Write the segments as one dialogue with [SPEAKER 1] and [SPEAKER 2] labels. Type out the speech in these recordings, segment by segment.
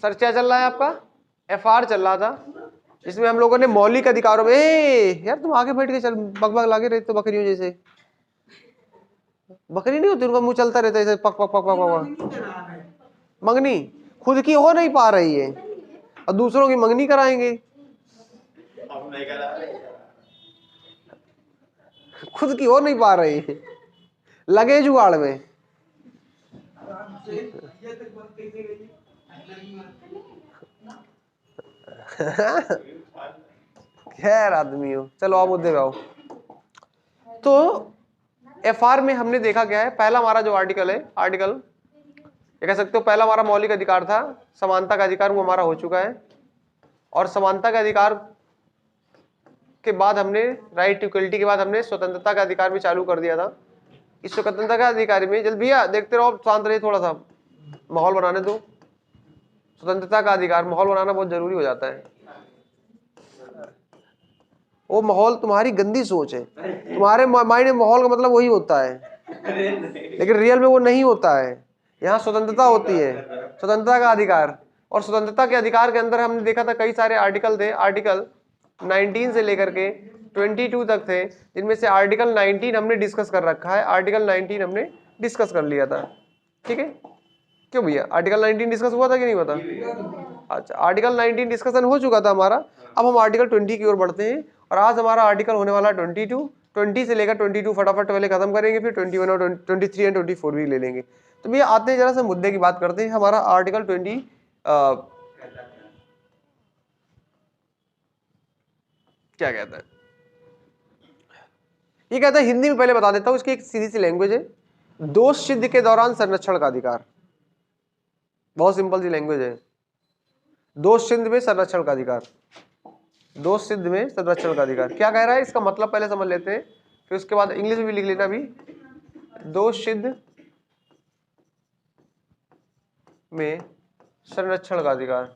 [SPEAKER 1] Sir क्या चल रहा है आपका? FR चल रहा था, इसमें हम लोगों ने मौलिक अधिकारों में, यार तुम आगे बैठ के चल, बकबक लागे रहते तो बकरियों जैसे। बकरी नहीं होती, उनका मुंह चलता रहता है ऐसे पक पक पक पक पक। मंगनी खुद की हो नहीं पा रही है और दूसरों की मंगनी कराएंगे। खुद की हो नहीं पा रही है, लगे जुगाड़ में। खैर आदमी हो, चलो आप मुद्दे पे आओ। तो FR में हमने देखा क्या है, पहला हमारा जो आर्टिकल है, आर्टिकल ये कह सकते हो पहला हमारा मौलिक अधिकार था समानता का अधिकार, वो हमारा हो चुका है। और समानता का अधिकार के बाद हमने राइट टू इक्वलिटी के बाद हमने स्वतंत्रता का अधिकार भी चालू कर दिया था। इस स्वतंत्रता का अधिकार में जल्द भैया देखते रहो, शांत रहिए, थोड़ा सा माहौल बनाने दो। स्वतंत्रता का अधिकार, माहौल बनाना बहुत जरूरी हो जाता है। वो माहौल तुम्हारी गंदी सोच है, तुम्हारे माइंड में माहौल का मतलब वही होता है, लेकिन रियल में वो नहीं होता है। यहाँ स्वतंत्रता होती है, स्वतंत्रता का अधिकार। और स्वतंत्रता के अधिकार के अंदर हमने देखा था कई सारे आर्टिकल थे, आर्टिकल 19 से लेकर के 22 तक थे, जिनमें से आर्टिकल 19 हमने डिस्कस कर रखा है। आर्टिकल 19 हमने डिस्कस कर लिया था, ठीक है? क्यों भैया, आर्टिकल 19 डिस्कस हुआ था कि नहीं हुआ था? अच्छा, आर्टिकल 19 डिस्कशन हो चुका था हमारा। अब हम आर्टिकल 20 की ओर बढ़ते हैं और आज हमारा आर्टिकल होने वाला 22। 20 से लेकर 22 फटाफट पहले खत्म करेंगे, फिर 21 और 23 एंड 24 भी ले लेंगे। तो भैया आते हैं जरा सा मुद्दे की बात करते हैं। हमारा आर्टिकल 20 क्या कहता है? ये कहता है, हिंदी में पहले बता देता हूं, इसकी एक सीधी सी लैंग्वेज है, दोष सिद्ध के दौरान संरक्षण का अधिकार। बहुत सिंपल सी लैंग्वेज है, दोष सिद्ध में संरक्षण का अधिकार, दोष सिद्ध में संरक्षण का अधिकार। क्या कह रहा है, इसका मतलब पहले समझ लेते हैं, फिर उसके बाद इंग्लिश में भी लिख लेना भी। दोष सिद्ध में संरक्षण का अधिकार,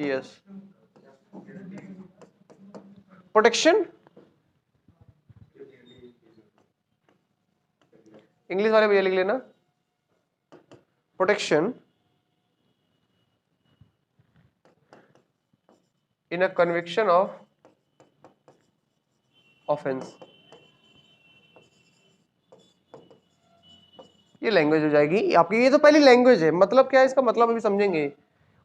[SPEAKER 1] यस। प्रोटेक्शन, इंग्लिश वाले भैया लिख लेना, protection in a conviction of offence. ये लैंग्वेज हो जाएगी आपकी। ये तो पहली लैंग्वेज है, मतलब क्या है इसका मतलब अभी समझेंगे,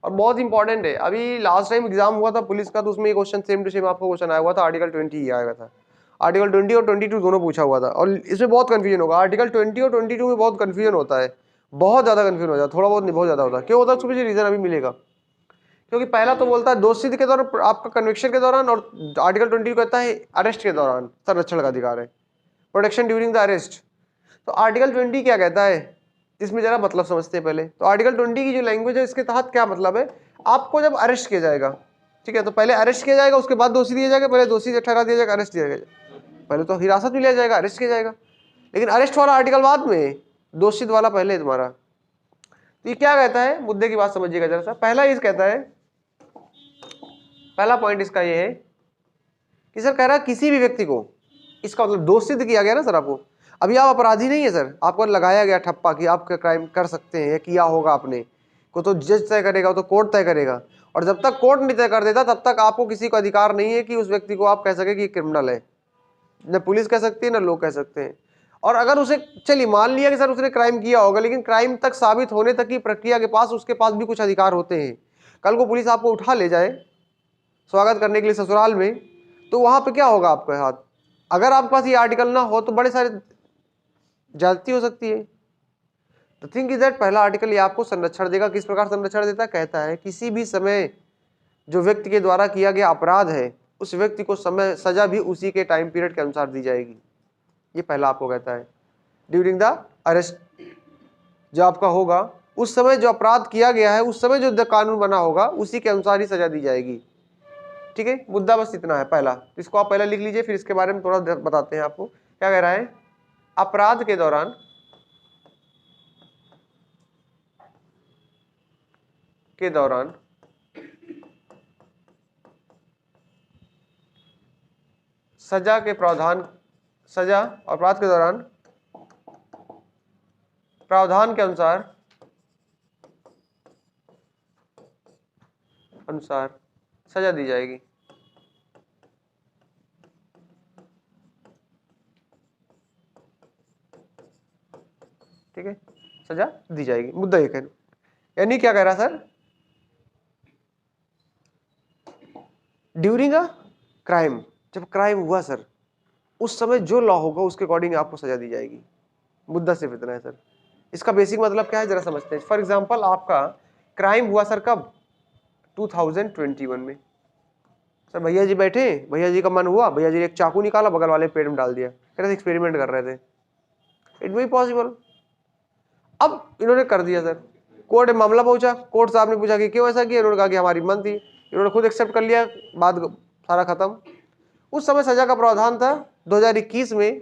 [SPEAKER 1] और बहुत इंपॉर्टेंट है। अभी लास्ट टाइम एग्जाम हुआ था पुलिस का, तो उसमें ये क्वेश्चन सेम टू सेम आपको क्वेश्चन आया हुआ था, आर्टिकल 20 ही आया था। आर्टिकल 20 और 22 दोनों पूछा हुआ था, और इसमें बहुत कंफ्यूजन होगा। आर्टिकल 20 और 22 में बहुत कंफ्यूजन होता है, बहुत ज्यादा कंफ्यूजन हो जाता है, थोड़ा बहुत नहीं बहुत ज्यादा होता है। क्यों होता है उसके पीछे रीजन अभी मिलेगा। क्योंकि पहला तो बोलता है दोष सिद्ध के दौरान, आपका कन्विक्शन के दौरान, और आर्टिकल 20 कहता है अरेस्ट के दौरान संरक्षण का अधिकार है, प्रोटेक्शन ड्यूरिंग द अरेस्ट। तो आर्टिकल 20 क्या कहता है, इसमें जरा मतलब समझते हैं पहले। तो आर्टिकल 20 की जो लैंग्वेज है, इसके तहत क्या मतलब है, आपको जब अरेस्ट किया जाएगा, ठीक है, तो पहले अरेस्ट किया जाएगा, उसके बाद दोषी दिया जाएगा, पहले दोषी ठहरा दिया जाएगा, अरेस्ट दिया जाएगा, पहले तो हिरासत में लिया जाएगा, अरेस्ट किया जाएगा, लेकिन अरेस्ट वाला आर्टिकल बाद में, दोषित वाला पहले तुम्हारा। तो ये क्या कहता है, मुद्दे की बात समझिएगा जरा सा। पहला इस कहता है, पहला पॉइंट इसका ये है कि सर कह रहा है किसी भी व्यक्ति को, इसका मतलब दोष सिद्ध किया गया ना सर आपको, अभी आप अपराधी नहीं है सर, आपको लगाया गया ठप्पा कि आप क्राइम कर सकते हैं, किया होगा आपने को, तो जज तय करेगा, तो कोर्ट तय करेगा। और जब तक कोर्ट नहीं तय कर देता तब तक आपको किसी को अधिकार नहीं है कि उस व्यक्ति को आप कह सके कि क्रिमिनल है। न पुलिस कह सकती है, न लोग कह सकते हैं। और अगर उसे, चलिए मान लिया कि सर उसने क्राइम किया होगा, लेकिन क्राइम तक साबित होने तक की प्रक्रिया के पास उसके पास भी कुछ अधिकार होते हैं। कल को पुलिस आपको उठा ले जाए स्वागत करने के लिए ससुराल में, तो वहां पे क्या होगा आपके हाथ, अगर आपके पास ये आर्टिकल ना हो तो बड़े सारे ज्यादती हो सकती है। तो थिंक इज दैट पहला आर्टिकल ये आपको संरक्षण देगा। किस प्रकार संरक्षण देता है, कहता है किसी भी समय जो व्यक्ति के द्वारा किया गया अपराध है, उस व्यक्ति को समय सजा भी उसी के टाइम पीरियड के अनुसार दी जाएगी। ये पहला आपको कहता है, ड्यूरिंग द अरेस्ट जो आपका होगा, उस समय जो अपराध किया गया है, उस समय जो कानून बना होगा, उसी के अनुसार ही सजा दी जाएगी। ठीक है, मुद्दा बस इतना है पहला, इसको आप पहले लिख लीजिए, फिर इसके बारे में थोड़ा बताते हैं आपको। क्या कह रहा है, अपराध के दौरान सजा के प्रावधान, सजा अपराध के दौरान प्रावधान के अनुसार सजा दी जाएगी। ठीक है, सजा दी जाएगी, मुद्दा ये कह, यानी क्या कह रहा सर, ड्यूरिंग अ क्राइम, जब क्राइम हुआ सर उस समय जो लॉ होगा उसके अकॉर्डिंग आपको सजा दी जाएगी। मुद्दा सिर्फ इतना है सर। इसका बेसिक मतलब क्या है जरा समझते हैं। फॉर एग्जांपल आपका क्राइम हुआ सर कब, 2021 में। सर भैया जी बैठे, भैया जी का मन हुआ, भैया जी ने एक चाकू निकाला, बगल वाले पेड़ में डाल दिया, कह रहे थे एक्सपेरिमेंट कर रहे थे। It may be possible. अब इन्होंने कर दिया सर, कोर्ट में मामला पहुंचा, कोर्ट साहब ने पूछा कि क्यों ऐसा किया, इन्होंने कहा कि हमारी मन थी, इन्होंने खुद एक्सेप्ट कर लिया, बात सारा खत्म। उस समय सजा का प्रावधान था 2021 में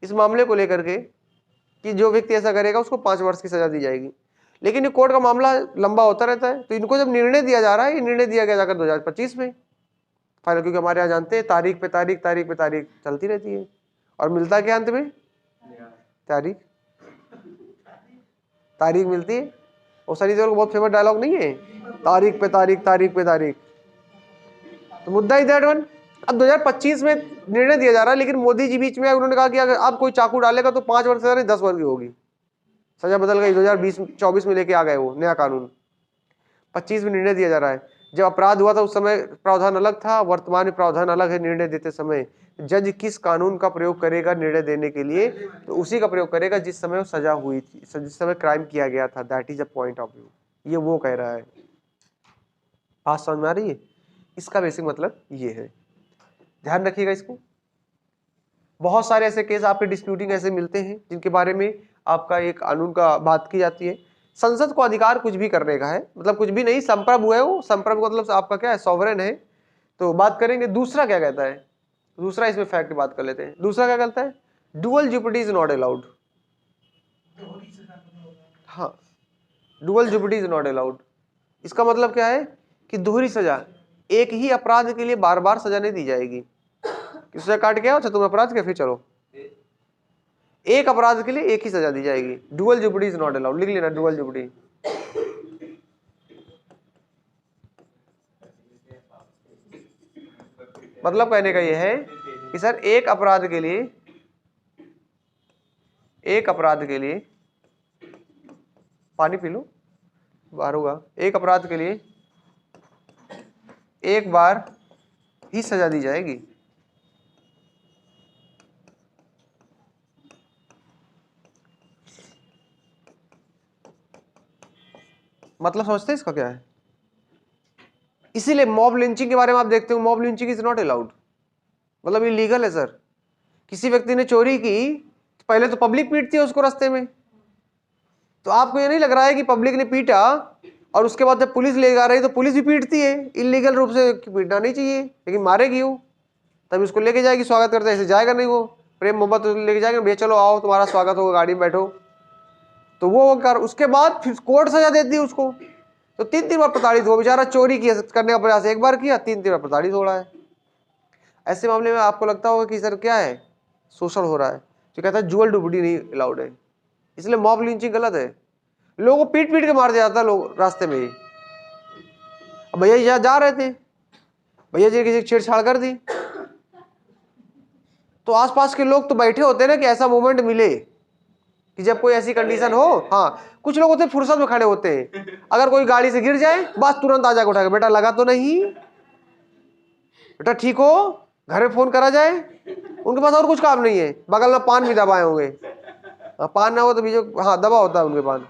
[SPEAKER 1] इस मामले को लेकर के कि जो व्यक्ति ऐसा करेगा उसको 5 वर्ष की सजा दी जाएगी। लेकिन ये कोर्ट का मामला लंबा होता रहता है, तो इनको जब निर्णय दिया जा रहा है, ये निर्णय दिया गया जाकर 2025 में फाइनल, क्योंकि हमारे यहाँ जानते हैं तारीख पे तारीख तारीख पे तारीख चलती रहती है, और मिलता क्या अंत में, तारीख तारीख मिलती है। और सनी देओल का बहुत फेमस डायलॉग नहीं है, तारीख पे तारीख तारीख पे तारीख। तो मुद्दा ही दैट वन। अब 2025 में निर्णय दिया जा रहा है, लेकिन मोदी जी बीच में उन्होंने कहा कि अगर अब कोई चाकू डालेगा तो 5 वर्ष से नहीं 10 वर्ष की होगी सजा, बदल गई 2024 में लेके आ गए वो नया कानून। 25 में निर्णय दिया जा रहा है। जब अपराध हुआ था उस समय प्रावधान अलग था, वर्तमान में प्रावधान अलग है। निर्णय देते समय जज किस कानून का प्रयोग करेगा निर्णय देने के लिए, तो उसी का प्रयोग करेगा जिस समय वो सजा हुई थी, जिस समय क्राइम किया गया था। That is a point of view, ये वो कह रहा है। बात समझ में आ रही है? इसका बेसिक मतलब ये है, ध्यान रखिएगा इसको। बहुत सारे ऐसे केस आपके डिस्प्यूटिंग ऐसे मिलते हैं जिनके बारे में आपका एक कानून का बात की जाती है। संसद को अधिकार कुछ भी करने का है, मतलब कुछ भी नहीं, संप्रभु है वो, संप्रभु मतलब आपका क्या है, सॉवरेन है। तो बात करेंगे दूसरा क्या कहता है, दूसरा इसमें फैक्ट बात कर लेते हैं। दूसरा क्या कहता है, डुअल जेपटी इज नॉट अलाउड। हाँ, डुअल जेपटी इज नॉट अलाउड। इसका मतलब क्या है कि दोहरी सजा, एक ही अपराध के लिए बार बार सजा नहीं दी जाएगी। किससे काट के आओ, अच्छा तुम अपराध के, फिर चलो एक अपराध के लिए एक ही सजा दी जाएगी। डुअल जेपटी इज नॉट अलाउड, लिख लेना डुअल जेपटी। मतलब कहने का यह है कि सर एक अपराध के लिए पानी पी लो, बार होगा, एक अपराध के लिए एक बार ही सजा दी जाएगी। मतलब समझते हैं इसका क्या है? इसीलिए मॉब लिंचिंग के बारे में आप देखते हो, mob lynching is not allowed, मतलब इलीगल है सर। किसी व्यक्ति ने चोरी की, पहले तो पब्लिक पीटती है उसको रास्ते में, तो आपको ये नहीं लग रहा है कि पब्लिक ने पीटा और उसके बाद जब पुलिस ले जा रही तो पुलिस भी पीटती है? इलीगल रूप से पीटना नहीं चाहिए, लेकिन मारेगी वो, तब उसको लेके जाएगी, स्वागत करते, ऐसे जाएगा नहीं वो, प्रेम मोहब्बत लेके जाएगा, भैया चलो आओ तुम्हारा स्वागत होगा, गाड़ी में बैठो। तो वो कर, उसके बाद फिर कोर्ट सजा देती है उसको, तो 3 बार प्रताड़ित हुआ बेचारा, चोरी किया करने का प्रयास एक बार किया, 3 बार प्रताड़ित हो रहा है। ऐसे मामले में आपको लगता होगा कि सर क्या है, शोषण हो रहा है, तो कहता है डुअल जेपटी नहीं अलाउड है। इसलिए मॉब लिंचिंग गलत है, लोगों को पीट पीट के मार दिया जाता है लोग रास्ते में ही। अब भैया जी जा रहे थे, भैया जी किसी छेड़छाड़ कर दी, तो आसपास के लोग तो बैठे होते हैं ना कि ऐसा मोमेंट मिले कि जब कोई ऐसी कंडीशन हो। हाँ, कुछ लोग होते फुर्सत में खड़े होते हैं, अगर कोई गाड़ी से गिर जाए बस तुरंत आ जाकर उठा के, बेटा लगा तो नहीं, बेटा ठीक हो, घर में फोन करा जाए। उनके पास और कुछ काम नहीं है, बगल में पान भी दबाए होंगे। हाँ, पान ना हो तो बीजो, हाँ दबा होता है उनके पान।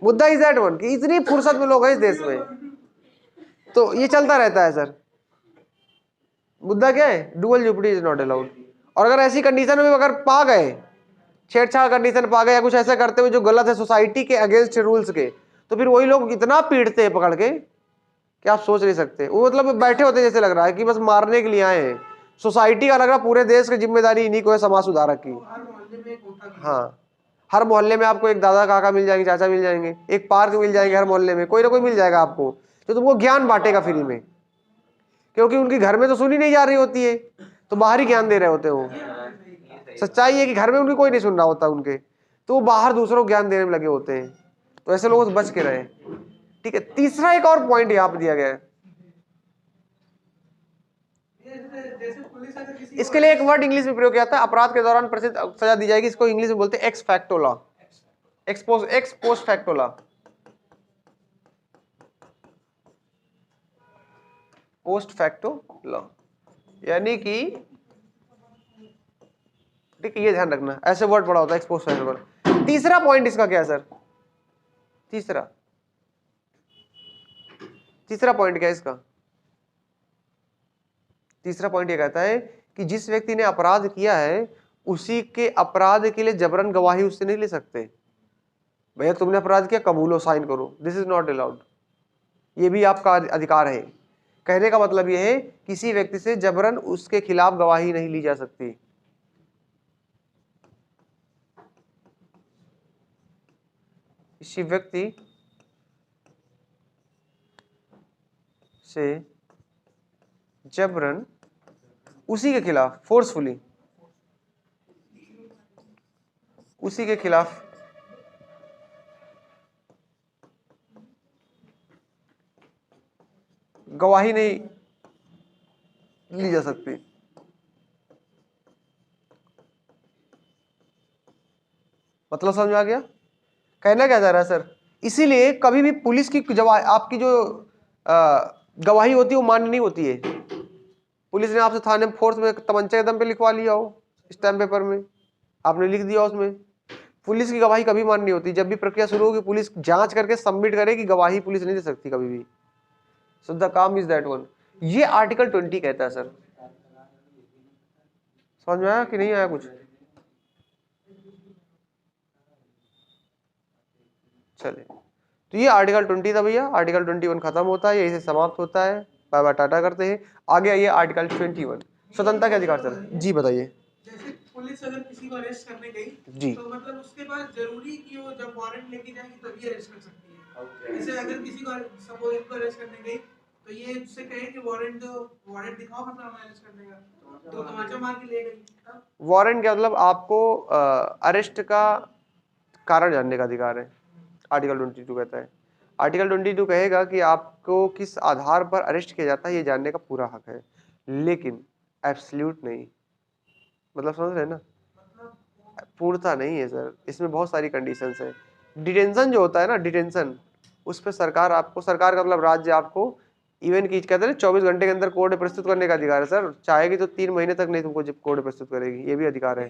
[SPEAKER 1] मुद्दा इज दैट वन कि इतनी फुर्सत में लोग हैं इस देश में, तो ये चलता रहता है सर। मुद्दा क्या है, डुअल जेपटी इज नॉट अलाउड। और अगर ऐसी कंडीशन में अगर पा गए, छेड़छाड़ कंडीशन पा गए या कुछ ऐसा करते हुए जो गलत है सोसाइटी के अगेंस्ट रूल्स के, तो फिर वही लोग इतना पीटते हैं पकड़ के कि आप सोच नहीं सकते। वो मतलब बैठे होते जैसे लग रहा है कि बस मारने के लिए आए हैं। सोसाइटी का लग रहा पूरे देश की जिम्मेदारी इन्हीं को है, समाज सुधारक की। हाँ, हर मोहल्ले में आपको एक दादा काका मिल जाएंगे, चाचा मिल जाएंगे, एक पार्क मिल जाएंगे, हर मोहल्ले में कोई ना कोई मिल जाएगा आपको, जो तुमको ज्ञान बांटेगा फ्री में, क्योंकि उनकी घर में तो सुनी नहीं जा रही होती है, तो बाहर ही ज्ञान दे रहे होते हो। सच्चाई है कि घर में उनकी कोई नहीं सुन रहा होता उनके, तो वो बाहर दूसरों को ज्ञान देने में लगे होते हैं। तो ऐसे लोगों से बच के रहे। ठीक है, तीसरा एक और पॉइंट यहाँ पे दिया गया है, इसके लिए एक वर्ड इंग्लिश में प्रयोग किया था, अपराध के दौरान प्रसिद्ध सजा दी जाएगी, इसको इंग्लिश में बोलते हैं x facto law, x post facto law, post facto law, यानी कि ठीक है, ये ध्यान रखना, ऐसे वर्ड पड़ा होता है एक्स पोस्ट फैक्टो लॉ। तीसरा पॉइंट इसका क्या है सर? तीसरा पॉइंट क्या है इसका? तीसरा पॉइंट ये कहता है कि जिस व्यक्ति ने अपराध किया है उसी के अपराध के लिए जबरन गवाही उससे नहीं ले सकते। भैया तुमने अपराध किया, कबूलो, साइन करो, दिस इज नॉट अलाउड, ये भी आपका अधिकार है। कहने का मतलब यह है किसी व्यक्ति से जबरन उसके खिलाफ गवाही नहीं ली जा सकती। किसी व्यक्ति से जबरन उसी के खिलाफ, फोर्सफुली उसी के खिलाफ गवाही नहीं ली जा सकती। मतलब समझ में आ गया? कहना क्या जा रहा है सर? इसीलिए कभी भी पुलिस की आपकी जो गवाही होती है वो मान्य नहीं होती है। पुलिस ने आपसे थाने में फोर्स में तमंचे के दम पे लिखवा लिया हो, स्टैम्प पेपर में आपने लिख दिया उसमें, पुलिस की गवाही कभी मान्य नहीं होती। जब भी प्रक्रिया शुरू होगी पुलिस जांच करके सबमिट करेगी, गवाही पुलिस नहीं दे सकती कभी भी। सो द काम इज दैट वन। ये आर्टिकल 20 कहता है सर। समझ में आया कि नहीं आया कुछ? चले, तो ये आर्टिकल 20 था भैया। आर्टिकल 21 खत्म होता है, यही से समाप्त होता है। बाय बाय, टाटा करते हैं। आगे आइए आर्टिकल 21, स्वतंत्रता के अधिकार सर। जी बताइए।
[SPEAKER 2] जैसे पुलिस अगर किसी को अरेस्ट करने गई
[SPEAKER 1] जी,
[SPEAKER 2] तो मतलब उसके पास जरूरी कि वो जब वारंट लेके जाएगी तभी अरेस्ट कर सकती है। जैसे अगर किसी को सपोज इनको अरेस्ट करने गई तो ये उससे कहे कि वारंट दिखाओ, मतलब हमें अरेस्ट करने का, तो तमाचा मार के ले गई।
[SPEAKER 1] वारंट क्या मतलब? आपको अरेस्ट का कारण जानने का अधिकार है, आर्टिकल 22 कहता है। आर्टिकल 22 कहेगा कि आपको किस आधार पर अरेस्ट किया जाता है ये जानने का पूरा हक है, लेकिन एब्सोल्यूट नहीं। मतलब समझ रहे हैं ना? पूर्णता नहीं है सर, इसमें बहुत सारी कंडीशंस है। डिटेंशन जो होता है ना, डिटेंशन, उस पर सरकार का मतलब राज्य आपको इवन की कहते हैं ना 24 घंटे के अंदर कोर्ट में प्रस्तुत करने का अधिकार है सर। चाहेगी तो 3 महीने तक नहीं तुमको जब कोर्ट में प्रस्तुत करेगी, ये भी अधिकार है।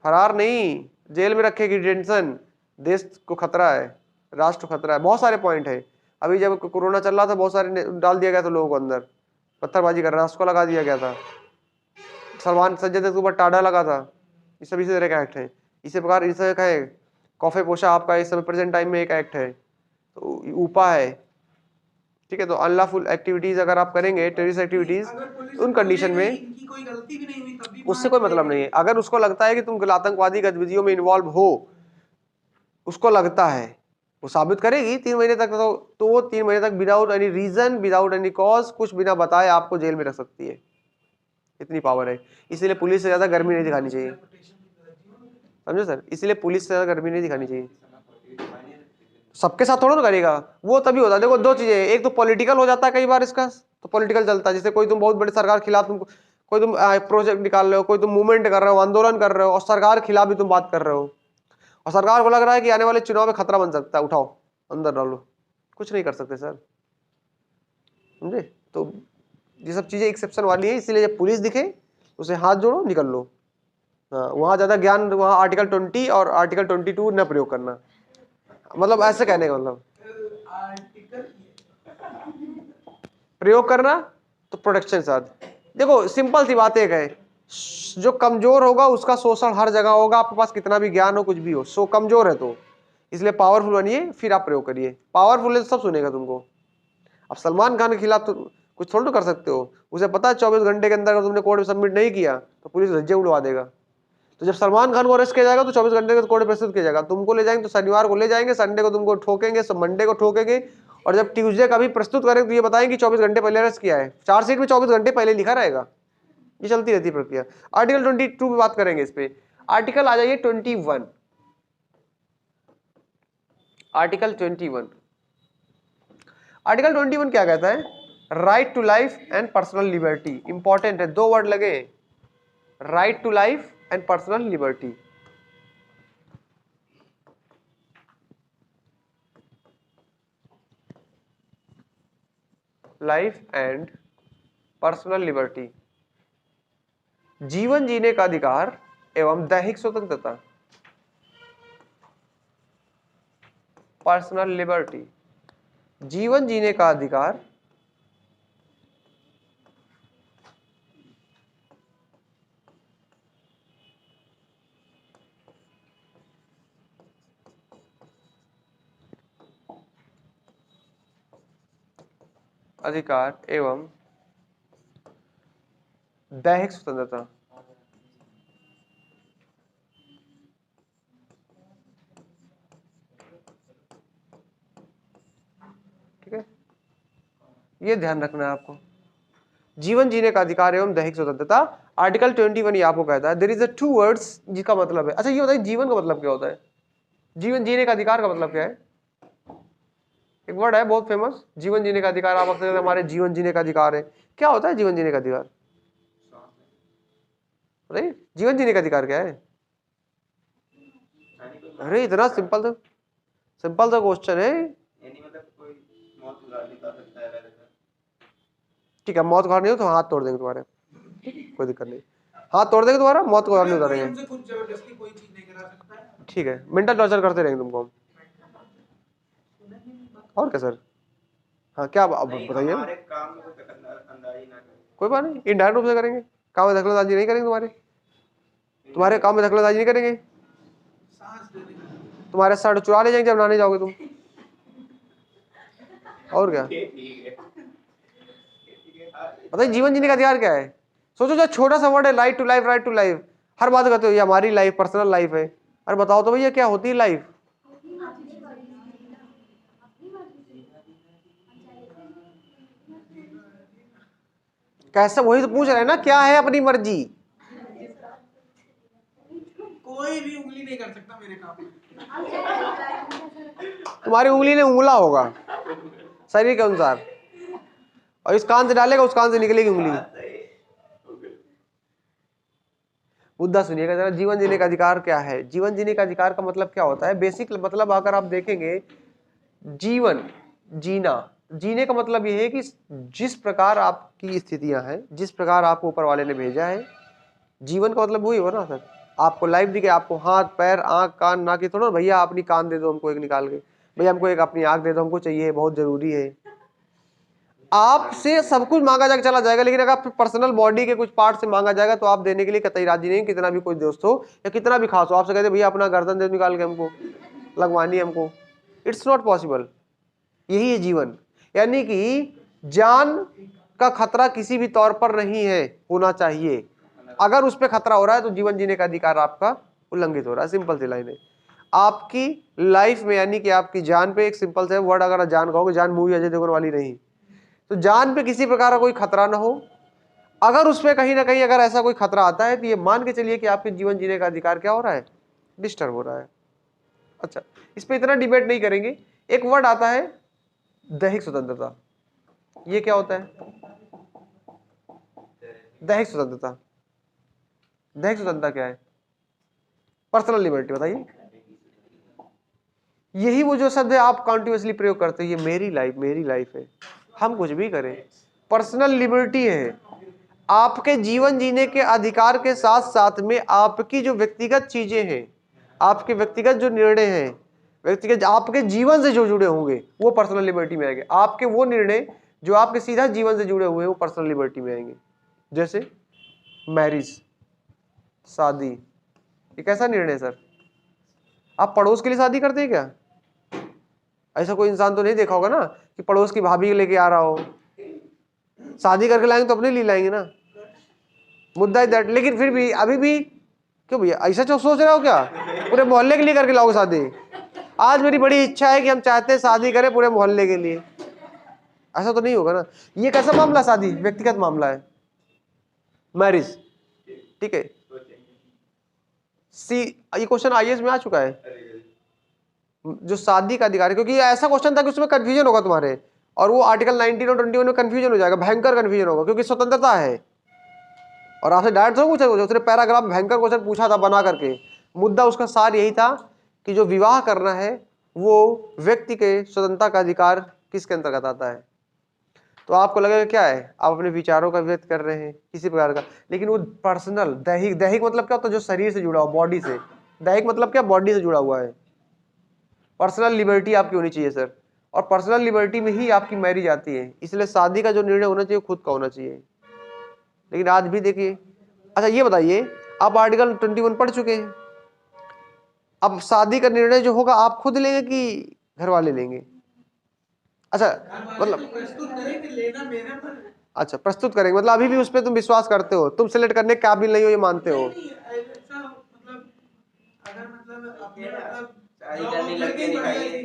[SPEAKER 1] फरार नहीं, जेल में रखेगी। डिटेंशन, देश को खतरा है, राष्ट्र को खतरा है, बहुत सारे पॉइंट है। अभी जब कोरोना चल रहा था बहुत सारे डाल दिया गया था लोगों को अंदर, पत्थरबाजी कर रहा, उसको लगा दिया गया था। सलमान संजय दत्त के ऊपर टाडा लगा था। ये सब इसी तरह का एक्ट है। इसी प्रकार इस तरह का है कॉफे पोशा आपका इस समय प्रेजेंट टाइम में एक एक्ट है, तो ऊपा है। ठीक है, तो अनलॉफुल एक्टिविटीज अगर आप करेंगे, टेररिस्ट एक्टिविटीज, उन कंडीशन में
[SPEAKER 2] इनकी कोई गलती भी नहीं हुई तब भी
[SPEAKER 1] उससे कोई मतलब नहीं है। अगर उसको लगता है कि तुम आतंकवादी गतिविधियों में इन्वॉल्व हो, उसको लगता है, वो साबित करेगी 3 महीने तक, तो वो 3 महीने तक without any reason, without any cause, कुछ बिना बताए आपको जेल में रख सकती है। इतनी पावर है। इसीलिए पुलिस से ज्यादा गर्मी नहीं दिखानी चाहिए, समझो सर। इसलिए पुलिस से ज्यादा गर्मी नहीं दिखानी चाहिए। सबके साथ थोड़ा ना करेगा वो, तभी होता है। देखो दो चीजें, एक तो पॉलिटिकल हो जाता है कई बार इसका, तो पॉलिटिकल चलता है। जैसे कोई तुम बहुत बड़े सरकार खिलाफ, तुम कोई तुम प्रोजेक्ट निकाल रहे हो, कोई तुम मूवमेंट कर रहे हो, आंदोलन कर रहे हो, और सरकार खिलाफ भी तुम बात कर रहे हो, और सरकार को लग रहा है कि आने वाले चुनाव में खतरा बन सकता है, उठाओ अंदर डालो, कुछ नहीं कर सकते सर, समझे? तो ये सब चीजें एक्सेप्शन वाली है। इसीलिए जब पुलिस दिखे उसे हाथ जोड़ो, निकल लो। हाँ, वहां ज्यादा ज्ञान, वहां आर्टिकल 20 और आर्टिकल 22 न प्रयोग करना, मतलब ऐसे कहने का मतलब प्रयोग करना तो प्रोटेक्शन साथ। देखो सिंपल सी बात एक है, जो कमजोर होगा उसका शोषण हर जगह होगा, आपके पास कितना भी ज्ञान हो, कुछ भी हो, सो कमजोर है तो इसलिए पावरफुल बनिए, फिर आप प्रयोग करिए। पावरफुल है तो सब सुनेगा तुमको। अब सलमान खान के खिलाफ तो कुछ थोड़ा कर सकते हो, उसे पता है 24 घंटे के अंदर अगर तुमने कोर्ट में सबमिट नहीं किया तो पुलिस धज्जे उड़वा देगा। तो जब सलमान खान को अरेस्ट किया जाएगा तो 24 घंटे के कोर्ट में प्रस्तुत किया जाएगा, तुमको ले जाएंगे तो शनिवार को ले जाएंगे, संडे को तुमको ठोकेंगे, मंडे को ठोकेंगे, और जब ट्यूसडे का भी प्रस्तुत करें तो ये बताएं कि 24 घंटे पहले अरेस्ट किया है। चार्जशीट में 24 घंटे पहले लिखा रहेगा, ये चलती रहती है प्रक्रिया। आर्टिकल 22 पे बात करेंगे इस पे। आर्टिकल आ जाइए 21। आर्टिकल 21, आर्टिकल 21 क्या कहता है? Right to life and personal liberty. Important है, 2 वर्ड लगे, right to life and personal liberty. Life and personal liberty, जीवन जीने का अधिकार एवं दैहिक स्वतंत्रता, पर्सनल लिबर्टी, जीवन जीने का अधिकार एवं दैहिक स्वतंत्रता। ठीक है, ये ध्यान रखना है आपको, जीवन जीने का अधिकार एवं दैहिक स्वतंत्रता। आर्टिकल 21 ये आपको कहता है देयर इज अ 2 वर्ड्स जिसका मतलब है, अच्छा ये बताइए जीवन का मतलब क्या होता है? जीवन जीने का अधिकार का मतलब क्या है? एक वर्ड है बहुत फेमस, जीवन जीने का अधिकार। आप अक्सर हमारे जीवन जीने का अधिकार है, क्या होता है जीवन जीने का अधिकार? बताइए जीवन जीने का अधिकार क्या है? अरे इतना सिंपल सा क्वेश्चन है। ठीक है, मौत को नहीं हो तो हाथ तोड़ देंगे तुम्हारे, कोई दिक्कत नहीं, हाथ तोड़ देंगे तुम्हारा, मौत को नहीं उतारेंगे। ठीक है, मेंटल टॉर्चर करते रहेंगे तुमको हम, और क्या सर? हाँ क्या बताइए, कोई बात नहीं, इनडायरेक्ट रूप से करेंगे, काम में दखलंदाजी नहीं करेंगे, तुम्हारे काम में दखलंदाजी नहीं करेंगे, तुम्हारे शर्ट चुरा ले जाएंगे जब नहाने जाओगे तुम, और क्या? बताइए जीवन जीने का अधिकार क्या है? सोचो जो छोटा सा वर्ड है right to life, right to life, हर बात कहते हो ये हमारी लाइफ पर्सनल लाइफ है। अरे बताओ तो भैया क्या होती है लाइफ? कैसे, वही तो पूछ रहे हैं ना, क्या है अपनी मर्जी?
[SPEAKER 2] कोई भी उंगली नहीं कर सकता मेरे काम में।
[SPEAKER 1] तुम्हारी उंगली ने उंगला होगा शरीर के अनुसार, और इस कान से डालेगा उस कान से निकलेगी उंगली। मुद्दा सुनिएगा जरा, जीवन जीने का अधिकार क्या है? जीवन जीने का अधिकार का मतलब क्या होता है? बेसिक मतलब अगर आप देखेंगे, जीवन जीना, जीने का मतलब यह है कि जिस प्रकार आपकी स्थितियां हैं, जिस प्रकार आपको ऊपर वाले ने भेजा है, जीवन का मतलब वही हो ना सर। आपको लाइफ दिखे, आपको हाथ पैर आंख कान नाक, की थोड़ा भैया अपनी कान दे दो हमको एक निकाल के, भैया हमको एक अपनी आंख दे दो, हमको चाहिए, बहुत जरूरी है। आपसे सब कुछ मांगा जाकर चला जाएगा, लेकिन अगर पर्सनल बॉडी के कुछ पार्ट से मांगा जाएगा तो आप देने के लिए कतई राजी नहीं। कितना भी कोई दोस्त हो या कितना भी खास हो, आपसे कहते भैया अपना गर्दन दे निकाल के हमको लगवानी है हमको, इट्स नॉट पॉसिबल। यही है जीवन, यानी कि जान का खतरा किसी भी तौर पर नहीं है, होना चाहिए। अगर उस पर खतरा हो रहा है तो जीवन जीने का अधिकार आपका उल्लंघित हो रहा है। सिंपल सी लाइन है आपकी लाइफ में, यानी कि आपकी जान पे, एक सिंपल से वर्ड अगर जान कहोगे, जान मूवी अजय देवगन वाली नहीं, तो जान पे किसी प्रकार का कोई खतरा ना हो। अगर उस पर कहीं ना कहीं अगर ऐसा कोई खतरा आता है तो ये मान के चलिए कि आपके जीवन जीने का अधिकार क्या हो रहा है? डिस्टर्ब हो रहा है। अच्छा, इस पे इतना डिबेट नहीं करेंगे। एक वर्ड आता है दैहिक स्वतंत्रता, ये क्या होता है? दैहिक स्वतंत्रता, दैहिक स्वतंत्रता क्या है? Personal liberty. बताइए, यही वो जो शब्द है आप कॉन्टिन्यूसली प्रयोग करते हैं, ये मेरी लाइफ है, हम कुछ भी करें, पर्सनल लिबर्टी है। आपके जीवन जीने के अधिकार के साथ साथ में आपकी जो व्यक्तिगत चीजें हैं, आपके व्यक्तिगत जो निर्णय हैं, व्यक्तिगत आपके जीवन से जो जुड़े होंगे, वो पर्सनल लिबर्टी में आएंगे। आपके वो निर्णय जो आपके सीधा जीवन से जुड़े हुए हैं वो पर्सनल लिबर्टी में आएंगे। जैसे मैरिज, शादी, ये कैसा निर्णय है सर? आप पड़ोस के लिए शादी करते हैं क्या? ऐसा कोई इंसान तो नहीं देखा होगा ना कि पड़ोस की भाभी लेके आ रहा हो, शादी करके लाएंगे तो अपने लिए लाएंगे ना, मुद्दा है दैट। लेकिन फिर भी अभी भी क्यों भैया ऐसा जो सोच रहे हो क्या पूरे मोहल्ले के लिए करके लाओगे शादी? आज मेरी बड़ी इच्छा है कि हम चाहते हैं शादी करें पूरे मोहल्ले के लिए, ऐसा तो नहीं होगा ना। ये कैसा मामला? शादी व्यक्तिगत मामला है, मैरिज, ठीक है। सी, ये क्वेश्चन आईएएस में आ चुका है, जो शादी का अधिकार है, क्योंकि ये ऐसा क्वेश्चन था कि उसमें कंफ्यूजन होगा तुम्हारे, और वो आर्टिकल 19 और 21 में कंफ्यूजन हो जाएगा, भयंकर कंफ्यूजन होगा, क्योंकि स्वतंत्रता है। और आपसे डायरेक्ट थोड़ा पूछा, उसने पैराग्राफ भयंकर क्वेश्चन पूछा था बना करके। मुद्दा उसका सार यही था कि जो विवाह करना है वो व्यक्ति के स्वतंत्रता का अधिकार किसके अंतर्गत आता है। तो आपको लगेगा क्या है, आप अपने विचारों का व्यक्त कर रहे हैं किसी प्रकार का, लेकिन वो पर्सनल, दैहिक, दैहिक मतलब क्या होता है, जो शरीर से जुड़ा हुआ, बॉडी से। दैहिक मतलब क्या, बॉडी से जुड़ा हुआ है। पर्सनल लिबर्टी आपकी होनी चाहिए सर, और पर्सनल लिबर्टी में ही आपकी मैरिज आती है। इसलिए शादी का जो निर्णय होना चाहिए खुद का होना चाहिए। लेकिन आज भी देखिए, अच्छा ये बताइए, आप आर्टिकल 21 पढ़ चुके हैं, अब शादी का निर्णय जो होगा आप खुद लेंगे कि घर वाले लेंगे? अच्छा मतलब
[SPEAKER 2] प्रस्तुत करें कि लेना मेरे पर है।
[SPEAKER 1] अच्छा, प्रस्तुत करेंगे, मतलब अभी भी उस पर तुम विश्वास करते हो, तुम सिलेक्ट करने के काबिल नहीं हो ये मानते हो?
[SPEAKER 2] नहीं, ऐसा मतलब अगर मतलब अपने मतलब
[SPEAKER 3] शादी
[SPEAKER 2] जॉब
[SPEAKER 3] करने
[SPEAKER 2] लग गई
[SPEAKER 3] लड़के
[SPEAKER 2] बढ़िया
[SPEAKER 3] दिखाएंगे
[SPEAKER 2] सी,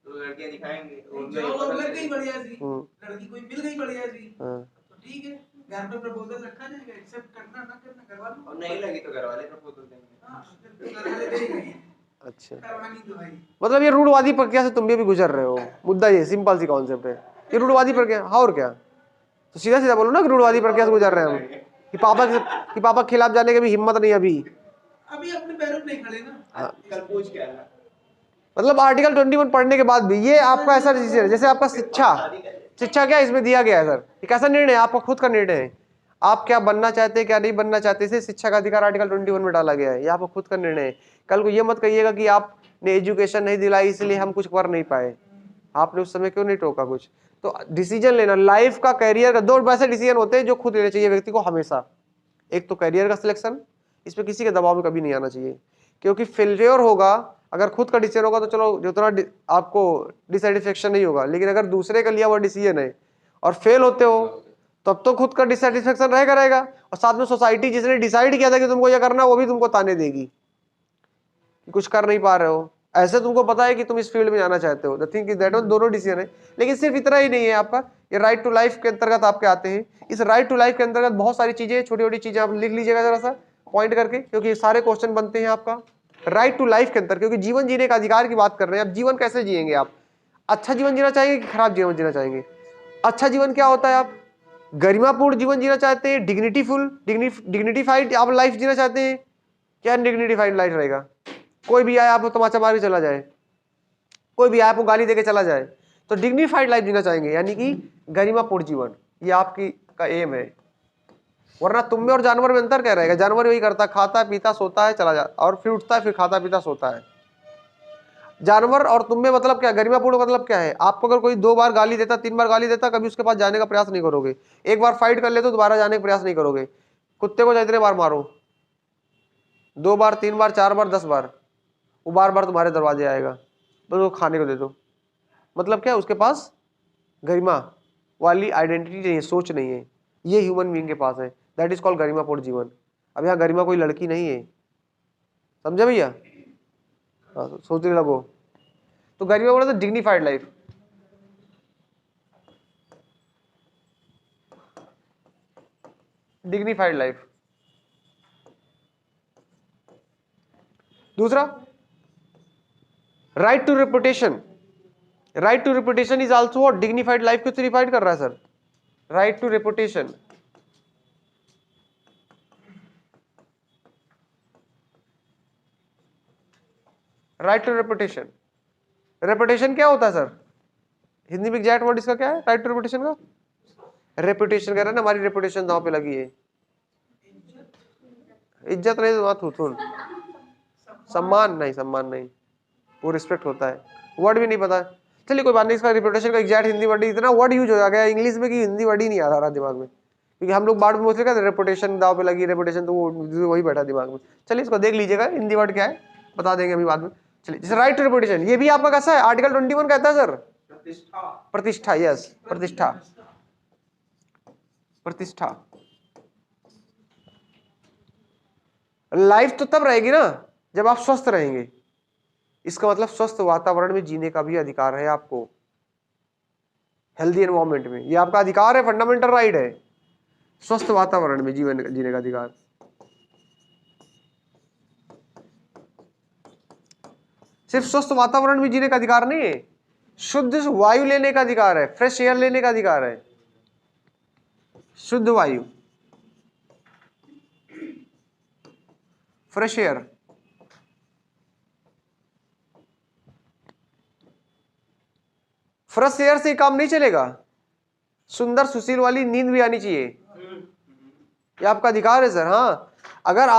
[SPEAKER 3] तो लड़कियां दिखाएंगे,
[SPEAKER 2] जॉब लग गई बढ़िया सी,
[SPEAKER 1] हम्म,
[SPEAKER 2] लड़की कोई मिल गई बढ़िया सी,
[SPEAKER 1] हाँ।
[SPEAKER 2] तो ठीक है, घर पे प्रपोजल रखा जाएगा, एक्सेप्ट करना ना करना करवा लो।
[SPEAKER 3] और नहीं लगी तो घर वाले प्रपोजल देंगे।
[SPEAKER 2] हाँ, फिर घर वाले देंगे,
[SPEAKER 1] अच्छा,
[SPEAKER 2] करवानी तो भाई।
[SPEAKER 1] मतलब ये रूढ़वादी प्रक्रिया से तुम भी गुजर रहे हो, मुद्दा ये सिंपल सी कॉन्सेप्ट है, ये रूढ़वादी प्रक्रिया। हाँ और क्या, तो सीधा सीधा बोलो ना कि रूढ़वादी प्रक्रिया से गुजर रहे हैं हम, कि पापा के खिलाफ जाने की भी हिम्मत नहीं अभी।
[SPEAKER 2] अभी अपने पैरों पे नहीं खड़े ना।
[SPEAKER 3] कल पूछ के आना।
[SPEAKER 1] मतलब आर्टिकल 21 पढ़ने के बाद भी ये आपका ऐसा डिसीजन है, जैसे आपका शिक्षा क्या इसमें दिया गया है सर, एक ऐसा निर्णय है, आपका खुद का निर्णय है, आप क्या बनना चाहते हैं क्या नहीं बनना चाहते, इसे शिक्षा का अधिकार आर्टिकल 21 में डाला गया है, ये आपका खुद का निर्णय है। कल को ये मत कहिएगा कि आपने एजुकेशन नहीं दिलाई इसलिए हम कुछ कर नहीं पाए, आपने उस समय क्यों नहीं टोका कुछ। तो डिसीजन लेना, लाइफ का, कैरियर का, दो वैसे डिसीजन होते हैं जो खुद लेने चाहिए व्यक्ति को हमेशा। एक तो कैरियर का सिलेक्शन, इस पे किसी के दबाव में कभी नहीं आना चाहिए, क्योंकि फेलियर होगा अगर खुद का डिसीजन होगा तो चलो जितना आपको डिससेटिस्फेक्शन नहीं होगा, लेकिन अगर दूसरे का लिया हुआ डिसीजन है और फेल होते हो तब तो खुद का डिससेटिस्फेक्शन रहेगा, और साथ में सोसाइटी जिसने डिसाइड किया था कि तुमको ये करना वो भी तुमको ताने देगी कि कुछ कर नहीं पा रहे हो। ऐसे तुमको पता है कि तुम इस फील्ड में जाना चाहते हो, द थिंग इज दैट दोनों डिसीजन है। लेकिन सिर्फ इतना ही नहीं है आपका, ये राइट टू लाइफ के अंतर्गत आपके आते हैं। इस राइट टू लाइफ के अंतर्गत बहुत सारी चीजें, छोटी छोटी चीजें आप लिख लीजिएगा जरा सा पॉइंट करके, क्योंकि ये सारे क्वेश्चन बनते हैं आपका राइट टू लाइफ के अंतर, क्योंकि जीवन जीने का अधिकार की बात कर रहे हैं। आप जीवन कैसे जिएंगे, आप अच्छा जीवन जीना चाहेंगे कि खराब जीवन जीना चाहेंगे? अच्छा जीवन क्या होता है, आप गरिमापूर्ण जीवन जीना चाहते हैं, डिग्निटीफाइड आप लाइफ जीना चाहते हैं, क्या डिग्निटीफाइड लाइफ रहेगा? कोई भी आए आपको तमाचा मार के चला जाए, कोई भी आए आपको गाली देके चला जाए, तो डिग्निफाइड लाइफ जीना चाहेंगे, यानी कि गरिमापूर्ण जीवन, ये आपकी का एम है। वरना तुम में और जानवर में अंतर क्या रहेगा? जानवर वही करता, खाता पीता सोता है चला जाता, और फिर उठता है फिर खाता पीता सोता है। जानवर और तुम में मतलब क्या, गरिमापूर्ण मतलब क्या है? आपको अगर कोई 2 बार गाली देता, 3 बार गाली देता, कभी उसके पास जाने का प्रयास नहीं करोगे। एक बार फाइट कर ले तो दोबारा जाने का प्रयास नहीं करोगे। कुत्ते को जितने बार मारो, 2 बार 3 बार 4 बार 10 बार, वो बार बार तुम्हारे दरवाजे आएगा, तो उसको खाने को दे दो। मतलब क्या, उसके पास गरिमा वाली आइडेंटिटी नहीं है, सोच नहीं है, ये ह्यूमन बीइंग के पास है, दैट इज कॉल्ड गरिमापूर्ण जीवन। अब यहाँ गरिमा कोई लड़की नहीं है, समझे भैया? हाँ, सोचने लगो तो गरिमा बोला तो डिग्निफाइड लाइफ, डिग्निफाइड लाइफ। दूसरा right to reputation, right to reputation is also what, dignified life को डिफाइड कर रहा है sir. Right to reputation, right to reputation, reputation क्या होता है सर? हिंदी में एग्जैक्ट वर्ड इसका क्या है राइट टू रेपुटेशन का? रेपुटेशन कह रहा है ना, हमारी रेपुटेशन दांव पे लगी है। इज्जत नहीं तो थूथून, सम्मान नहीं, सम्मान नहीं, वो रिस्पेक्ट होता है। वर्ड भी नहीं पता, चलिए कोई बात नहीं, इसका रेपुटेशन का एग्जैक्ट हिंदी वर्ड, इतना वर्ड यूज हो गया इंग्लिश में कि हिंदी वर्ड ही नहीं आ रहा दिमाग में, क्योंकि हम लोग बार में कहते हैं रेपुटेशन दाव पे लगी, रेपुटेशन, तो वो वही बैठा दिमाग में। चलिए इसको देख लीजिएगा हिंदी वर्ड क्या है, बता देंगे अभी बाद में। चलिए जैसे राइट टू रेपुटेशन, ये भी आपका कैसा है, आर्टिकल 21 कहता है सर, प्रतिष्ठा, यस प्रतिष्ठा, प्रतिष्ठा। लाइफ तो तब रहेगी ना जब आप स्वस्थ रहेंगे, इसका मतलब स्वस्थ वातावरण में जीने का भी अधिकार है आपको, हेल्दी एनवायरनमेंट में, ये आपका अधिकार है, फंडामेंटल राइट है। स्वस्थ वातावरण में जीवन जीने का अधिकार। सिर्फ स्वस्थ वातावरण में जीने का अधिकार नहीं है, शुद्ध वायु लेने का अधिकार है, फ्रेश एयर लेने का अधिकार है, शुद्ध वायु, फ्रेश एयर। फ्रेश एयर से काम नहीं चलेगा, सुंदर सुशील वाली नींद भी आनी चाहिए, ये आपका अधिकार है सर। हाँ, अगर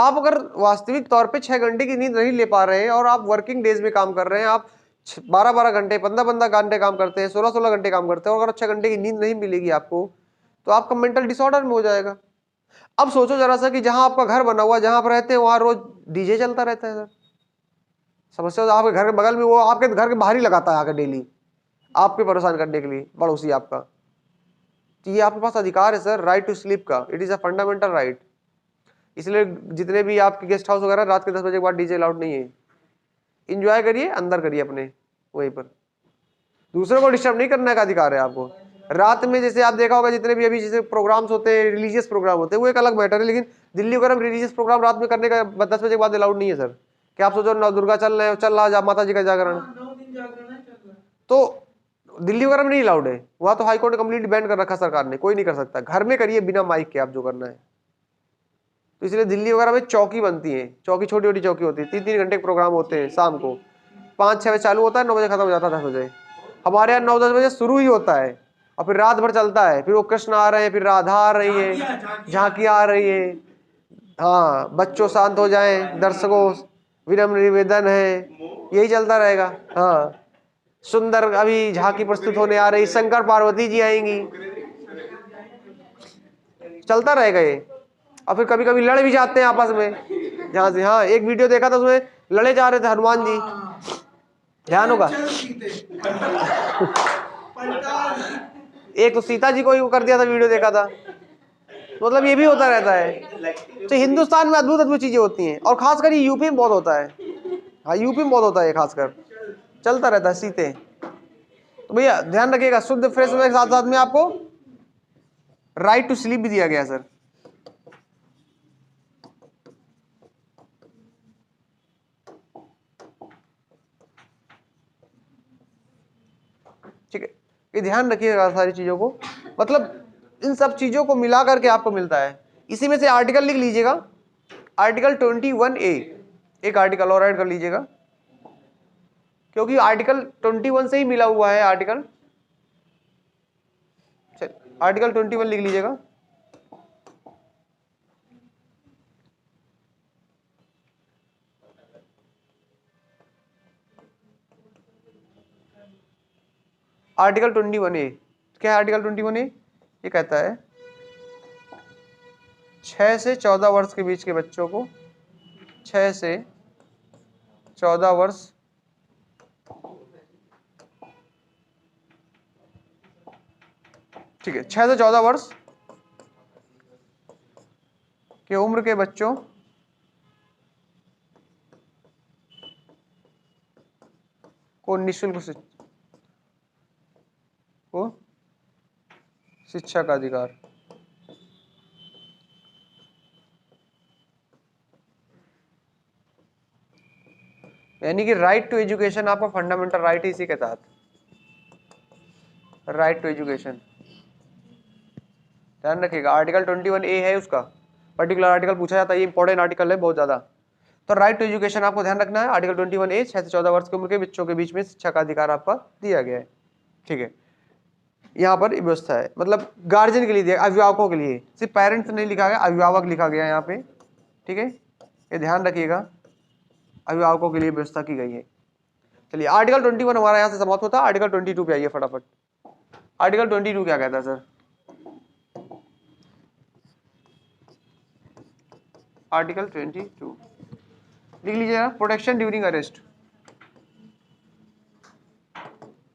[SPEAKER 1] वास्तविक तौर पे 6 घंटे की नींद नहीं ले पा रहे हैं और आप वर्किंग डेज में काम कर रहे हैं, आप 12-12 घंटे 15-15 घंटे काम करते हैं, 16-16 घंटे काम करते हैं, और अगर 6 घंटे की नींद नहीं मिलेगी आपको, तो आपका मेंटल डिसऑर्डर में हो जाएगा। अब सोचो जरा सा कि जहां आपका घर बना हुआ, जहां आप रहते हैं, वहां रोज डीजे चलता रहता है सर। समस्या आपके घर के बगल में, वो आपके घर के बाहर ही लगाता है आकर डेली, आपके परेशान करने के लिए, पड़ोसी आपका। तो ये आपके पास अधिकार है सर, राइट टू स्लीप का, it is a fundamental right. इसलिए जितने भी आपके गेस्ट हाउस वगैरह, रात के 10 बजे के बाद डीजे अलाउड नहीं है। इंजॉय करिए, अंदर करिए अपने वहीं पर, दूसरों को डिस्टर्ब नहीं करने का अधिकार है आपको। रात में जैसे आप देखा होगा, जितने भी अभी जैसे प्रोग्राम्स होते हैं, रिलीजियस प्रोग्राम होते हैं, वो एक अलग मैटर है, लेकिन दिल्ली वगैरह में रिलीजियस प्रोग्राम रात में करने का 10 बजे के बाद अलाउड नहीं है सर। क्या आप सोचो नौ दुर्गा चल रहा माता जी का जागरण,
[SPEAKER 2] 9 दिन जागरण है, चल रहा है।
[SPEAKER 1] तो दिल्ली वगैरह में नहीं अलाउड है, वहां तो हाईकोर्ट ने कंप्लीट बैन कर रखा सरकार ने, कोई नहीं कर सकता। घर में करिए बिना माइक के आप जो करना है। तो इसलिए दिल्ली वगैरह में चौकी बनती है, चौकी छोटी छोटी चौकी होती है, 3-3 घंटे के प्रोग्राम होते हैं, शाम को 5-6 बजे चालू होता है, 9 बजे खत्म हो जाता है 10 बजे। हमारे यहाँ 9-10 बजे शुरू ही होता है और फिर रात भर चलता है, फिर वो कृष्ण आ रहे हैं, फिर राधा आ रही है, झांकियाँ आ रही है। हाँ, बच्चों शांत हो जाएं, दर्शकों विनम्र निवेदन है, यही चलता रहेगा। हाँ, सुंदर अभी झांकी प्रस्तुत होने आ रही, शंकर पार्वती जी आएंगी, चलता रहेगा ये। और फिर कभी कभी लड़ भी जाते हैं आपस में, जहां से, हाँ एक वीडियो देखा था उसमें लड़े जा रहे थे हनुमान जी, ध्यान होगा। एक तो सीता जी को ही कर दिया था, वीडियो देखा था। मतलब ये भी होता रहता है। तो हिंदुस्तान में अद्भुत अद्भुत चीजें होती हैं, और खासकर ये यूपी में बहुत होता है। हाँ, यूपी में बहुत होता है, खासकर चलता रहता है सीते। तो भैया ध्यान रखिएगा, शुद्ध फ्रेश के साथ साथ में आपको राइट टू स्लीप भी दिया गया सर। ठीक है, ये ध्यान रखिएगा सारी चीजों को, मतलब इन सब चीजों को मिला करके आपको मिलता है। इसी में से आर्टिकल लिख लीजिएगा, आर्टिकल 21A, एक आर्टिकल और ऐड कर लीजिएगा, क्योंकि आर्टिकल 21 से ही मिला हुआ है आर्टिकल। आर्टिकल 21 लिख लीजिएगा। आर्टिकल 21A क्या है? आर्टिकल 21A ये कहता है 6 से 14 वर्ष के बीच के बच्चों को, 6 से 14 वर्ष ठीक है, 6 से 14 वर्ष के उम्र के बच्चों को निःशुल्क शिक्षा का अधिकार। यानी कि राइट टू एजुकेशन आपका फंडामेंटल राइट है इसी के तहत, राइट टू एजुकेशन। ध्यान रखिएगा, आर्टिकल 21A है उसका, पर्टिकुलर आर्टिकल पूछा जाता है, ये इंपॉर्टेंट आर्टिकल है बहुत ज्यादा। तो राइट टू एजुकेशन आपको ध्यान रखना है, आर्टिकल 21A 6 से 14 वर्ष की उम्र के बच्चों के बीच में शिक्षा का अधिकार आपका दिया गया है। ठीक है, यहाँ पर व्यवस्था है, मतलब गार्जियन के लिए दिया, अभिभावकों के लिए, सिर्फ पेरेंट्स नहीं लिखा गया, अभिभावक लिखा गया यहाँ पे। ठीक है, ये ध्यान रखिएगा, अभिभावकों के लिए व्यवस्था की गई है। चलिए, आर्टिकल 21 हमारा यहाँ से समाप्त होता है, आर्टिकल 22 पे आइए फटाफट। आर्टिकल 22 क्या कहता है सर? आर्टिकल 22 लिख लीजिएगा, protection during arrest,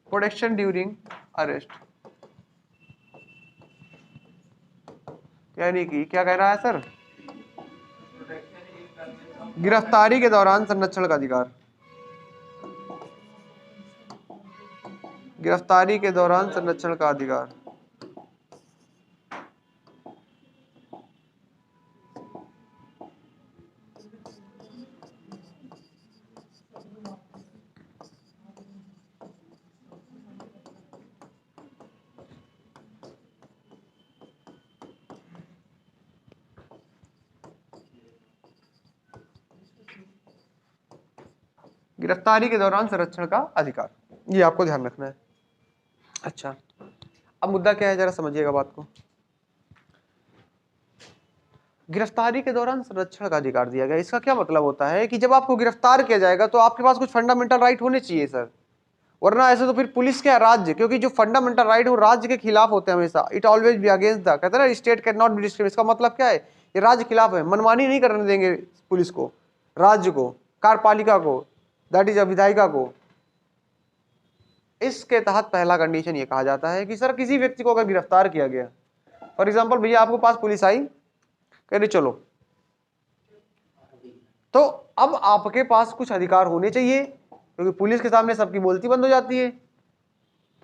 [SPEAKER 1] protection during arrest, यानी कि क्या कह रहा है सर? गिरफ्तारी के दौरान संरक्षण का अधिकार, गिरफ्तारी के दौरान संरक्षण का अधिकार। गिरफ्तारी के दौरान संरक्षण का अधिकार, ये आपको ध्यान रखना है। अच्छा, अब मुद्दा क्या है जरा समझिएगा बात को। गिरफ्तारी के दौरान संरक्षण का अधिकार दिया गया, इसका क्या मतलब होता है कि जब आपको गिरफ्तार किया जाएगा तो आपके पास कुछ फंडामेंटल राइट होने चाहिए सर, वरना ऐसे तो फिर पुलिस क्या है, राज्य, क्योंकि जो फंडामेंटल राइट है वो राज्य के खिलाफ होते हैं हमेशा। It always be against the, कहते हैं ना state can not be discriminate, इसका मतलब क्या है, ये राज्य खिलाफ है, मनमानी नहीं करने देंगे पुलिस को, राज्य को, कार्यपालिका को, दैट इज विधायिका को। इसके तहत पहला कंडीशन ये कहा जाता है कि सर किसी व्यक्ति को अगर गिरफ्तार किया गया, फॉर एग्जाम्पल भैया आपको पास पुलिस आई, कह रही चलो, तो अब आपके पास कुछ अधिकार होने चाहिए, क्योंकि पुलिस के सामने सबकी बोलती बंद हो जाती है।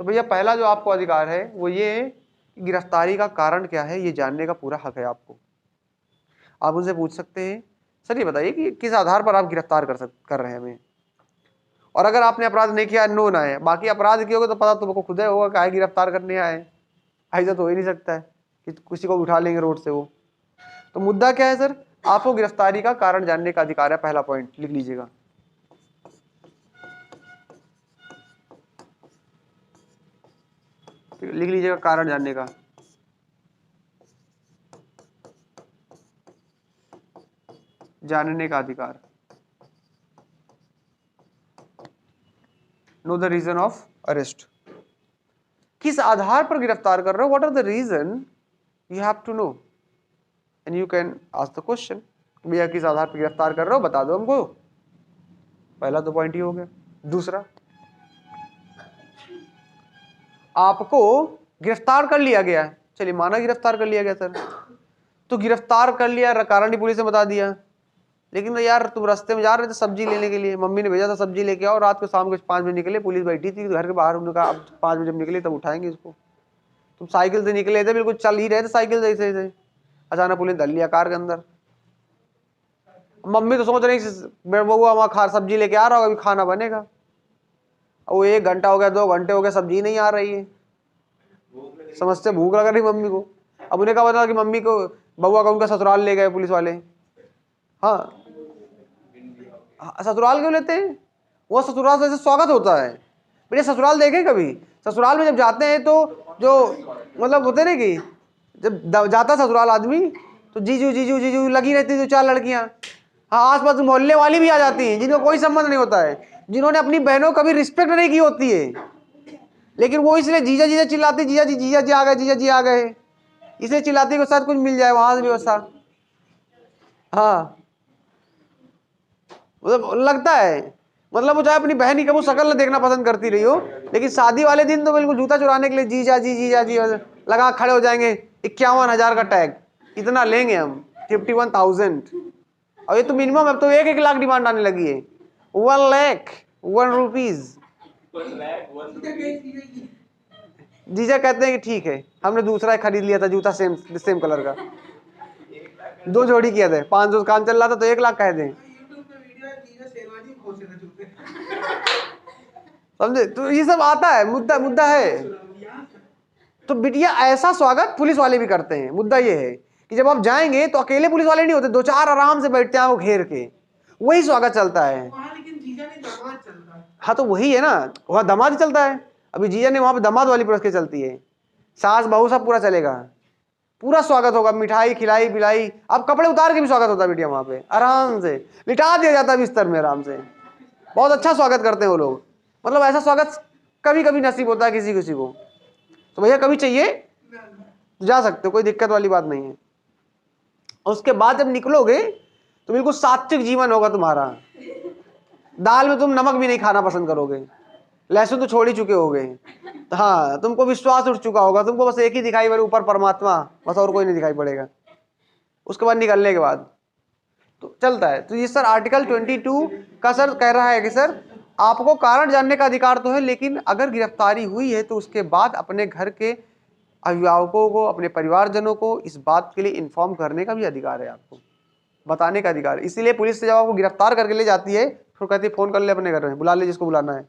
[SPEAKER 1] तो भैया पहला जो आपको अधिकार है वो ये है कि गिरफ्तारी का कारण क्या है ये जानने का पूरा हक है आपको। आप उनसे पूछ सकते हैं सर ये बताइए कि किस आधार पर आप गिरफ्तार कर रहे हैं हमें, और अगर आपने अपराध नहीं किया नो ना है, बाकी अपराध किए होगे तो पता तुमको खुद ही होगा काहे गिरफ्तार करने आए, ऐसा तो हो ही नहीं सकता है कि किसी को उठा लेंगे रोड से वो। तो मुद्दा क्या है सर, आपको गिरफ्तारी का कारण जानने का अधिकार है, पहला पॉइंट लिख लीजिएगा। लिख लीजिएगा कारण जानने का। जानने का अधिकार, know the reason of arrest, किस आधार पर गिरफ्तार कर रहे हो, what are the reason, you have to know and you can ask the question, भैया किस आधार पर गिरफ्तार कर रहे हो बता दो हमको। पहला तो पॉइंट ही हो गया। दूसरा, आपको गिरफ्तार कर लिया गया, चलिए माना गिरफ्तार कर लिया गया सर, तो गिरफ्तार कर लिया, कारण ही पुलिस ने बता दिया, लेकिन तो यार तुम रास्ते में जा रहे थे सब्जी लेने के लिए, मम्मी ने भेजा था सब्जी लेके आओ, रात को शाम को 5 बजे निकले, पुलिस बैठी थी घर के बाहर, उन्होंने कहा अब 5 बजे जब निकले तब उठाएंगे इसको। तुम साइकिल से निकले थे, बिल्कुल चल ही रहे थे साइकिल से ऐसे, अचानक पुलिस धर लिया कार के अंदर। मम्मी तो सोच रही बउआ वहाँ खा सब्जी लेके आ रहा होगा, अभी खाना बनेगा, वो 1 घंटा हो गया 2 घंटे हो गए सब्जी नहीं आ रही है, समझते भूख लग रही मम्मी को। अब उन्हें कहा बता कि मम्मी को बउआ का उनका ससुराल ले गए पुलिस वाले। हाँ ससुराल क्यों लेते हैं, वो ससुराल से स्वागत होता है। बेटे ससुराल देखे कभी, ससुराल में जब जाते हैं तो जो मतलब होते ना कि जब जाता ससुराल आदमी तो जीजू जीजू जीजू लगी रहती 2-4 लड़कियां, हाँ आसपास मोहल्ले वाली भी आ जाती हैं जिनको कोई संबंध नहीं होता है, जिन्होंने अपनी बहनों को कभी रिस्पेक्ट नहीं की होती है, लेकिन वो इसलिए जीजा जीजा चिल्लाती, जीजा जी आ गए, जीजा जी आ गए, इसलिए चिल्लाती को शायद कुछ मिल जाए वहां से व्यवस्था। हाँ मतलब लगता है, मतलब वो चाहे अपनी बहन की कभी शक्ल न देखना पसंद करती रही हो, लेकिन शादी वाले दिन तो बिल्कुल जूता चुराने के लिए जीजा जी लगा खड़े हो जाएंगे। 51,000 का टैग, इतना लेंगे हम 51,000, और ये तो मिनिमम, अब तो 1-1 लाख डिमांड आने लगी है, 1 लाख 1 रुपीज। जीजा कहते हैं कि ठीक है, हमने दूसरा खरीद लिया था जूता सेम कलर का, 2 जोड़ी किया था, 500 काम चल रहा था तो 1 लाख कह दें, समझे। तो ये सब आता है, मुद्दा है। तो बिटिया ऐसा स्वागत पुलिस वाले भी करते हैं। मुद्दा ये है कि जब आप जाएंगे तो अकेले पुलिस वाले नहीं होते, 2-4 आराम से बैठते हैं वो घेर के, वही स्वागत चलता है।
[SPEAKER 2] लेकिन जीजा ने दामाद चलता है।
[SPEAKER 1] हाँ तो वही है ना, वहाँ दामाद ही चलता है। अभी जीजा ने वहां पे दामाद वाली पुलिस चलती है, सास बहू सब पूरा चलेगा, पूरा स्वागत होगा, मिठाई खिलाई पिलाई, अब कपड़े उतार के भी स्वागत होता है बिटिया, वहां पे आराम से लिटा दिया जाता है बिस्तर में आराम से, बहुत अच्छा स्वागत करते हैं वो लोग। मतलब ऐसा स्वागत कभी कभी नसीब होता है किसी किसी को, तो भैया कभी चाहिए तो जा सकते हो, कोई दिक्कत वाली बात नहीं है। उसके बाद जब निकलोगे तो बिल्कुल सात्विक जीवन होगा तुम्हारा, दाल में तुम नमक भी नहीं खाना पसंद करोगे, लहसुन तो छोड़ ही चुके होगे, हाँ तुमको विश्वास उठ चुका होगा, तुमको बस एक ही दिखाई पड़े ऊपर परमात्मा, बस और कोई नहीं दिखाई पड़ेगा। उसके बाद निकलने के बाद तो चलता है। तो ये सर आर्टिकल 22 का सर कह रहा है कि सर आपको कारण जानने का अधिकार तो है, लेकिन अगर गिरफ्तारी हुई है तो उसके बाद अपने घर के अभिभावकों को, अपने परिवारजनों को इस बात के लिए इन्फॉर्म करने का भी अधिकार है, आपको बताने का अधिकार है। इसीलिए पुलिस से जब आपको गिरफ्तार करके ले जाती है फिर कहती है फोन कर ले अपने घर में, बुला ले जिसको बुलाना है,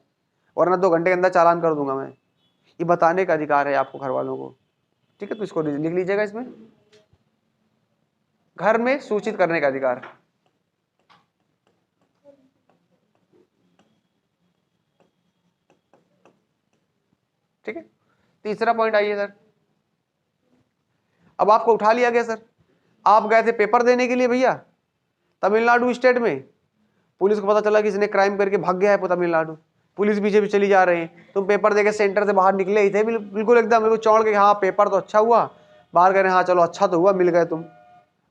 [SPEAKER 1] वरना 2 घंटे के अंदर चालान कर दूंगा मैं। ये बताने का अधिकार है आपको घर वालों को, ठीक है। तो इसको लिख लीजिएगा, इसमें घर में सूचित करने का अधिकार। ठीक है, तीसरा पॉइंट आइए सर। अब आपको उठा लिया गया सर, आप गए थे पेपर देने के लिए भैया तमिलनाडु स्टेट में, पुलिस को पता चला कि इसने क्राइम करके भाग गया है तमिलनाडु, पुलिस पीछे भी चली जा रही है, तुम पेपर देके सेंटर से बाहर निकले ही थे बिल्कुल एकदम बिल्कुल चौड़ के, हाँ पेपर तो अच्छा हुआ, बाहर गए, हाँ चलो अच्छा तो हुआ मिल गए तुम,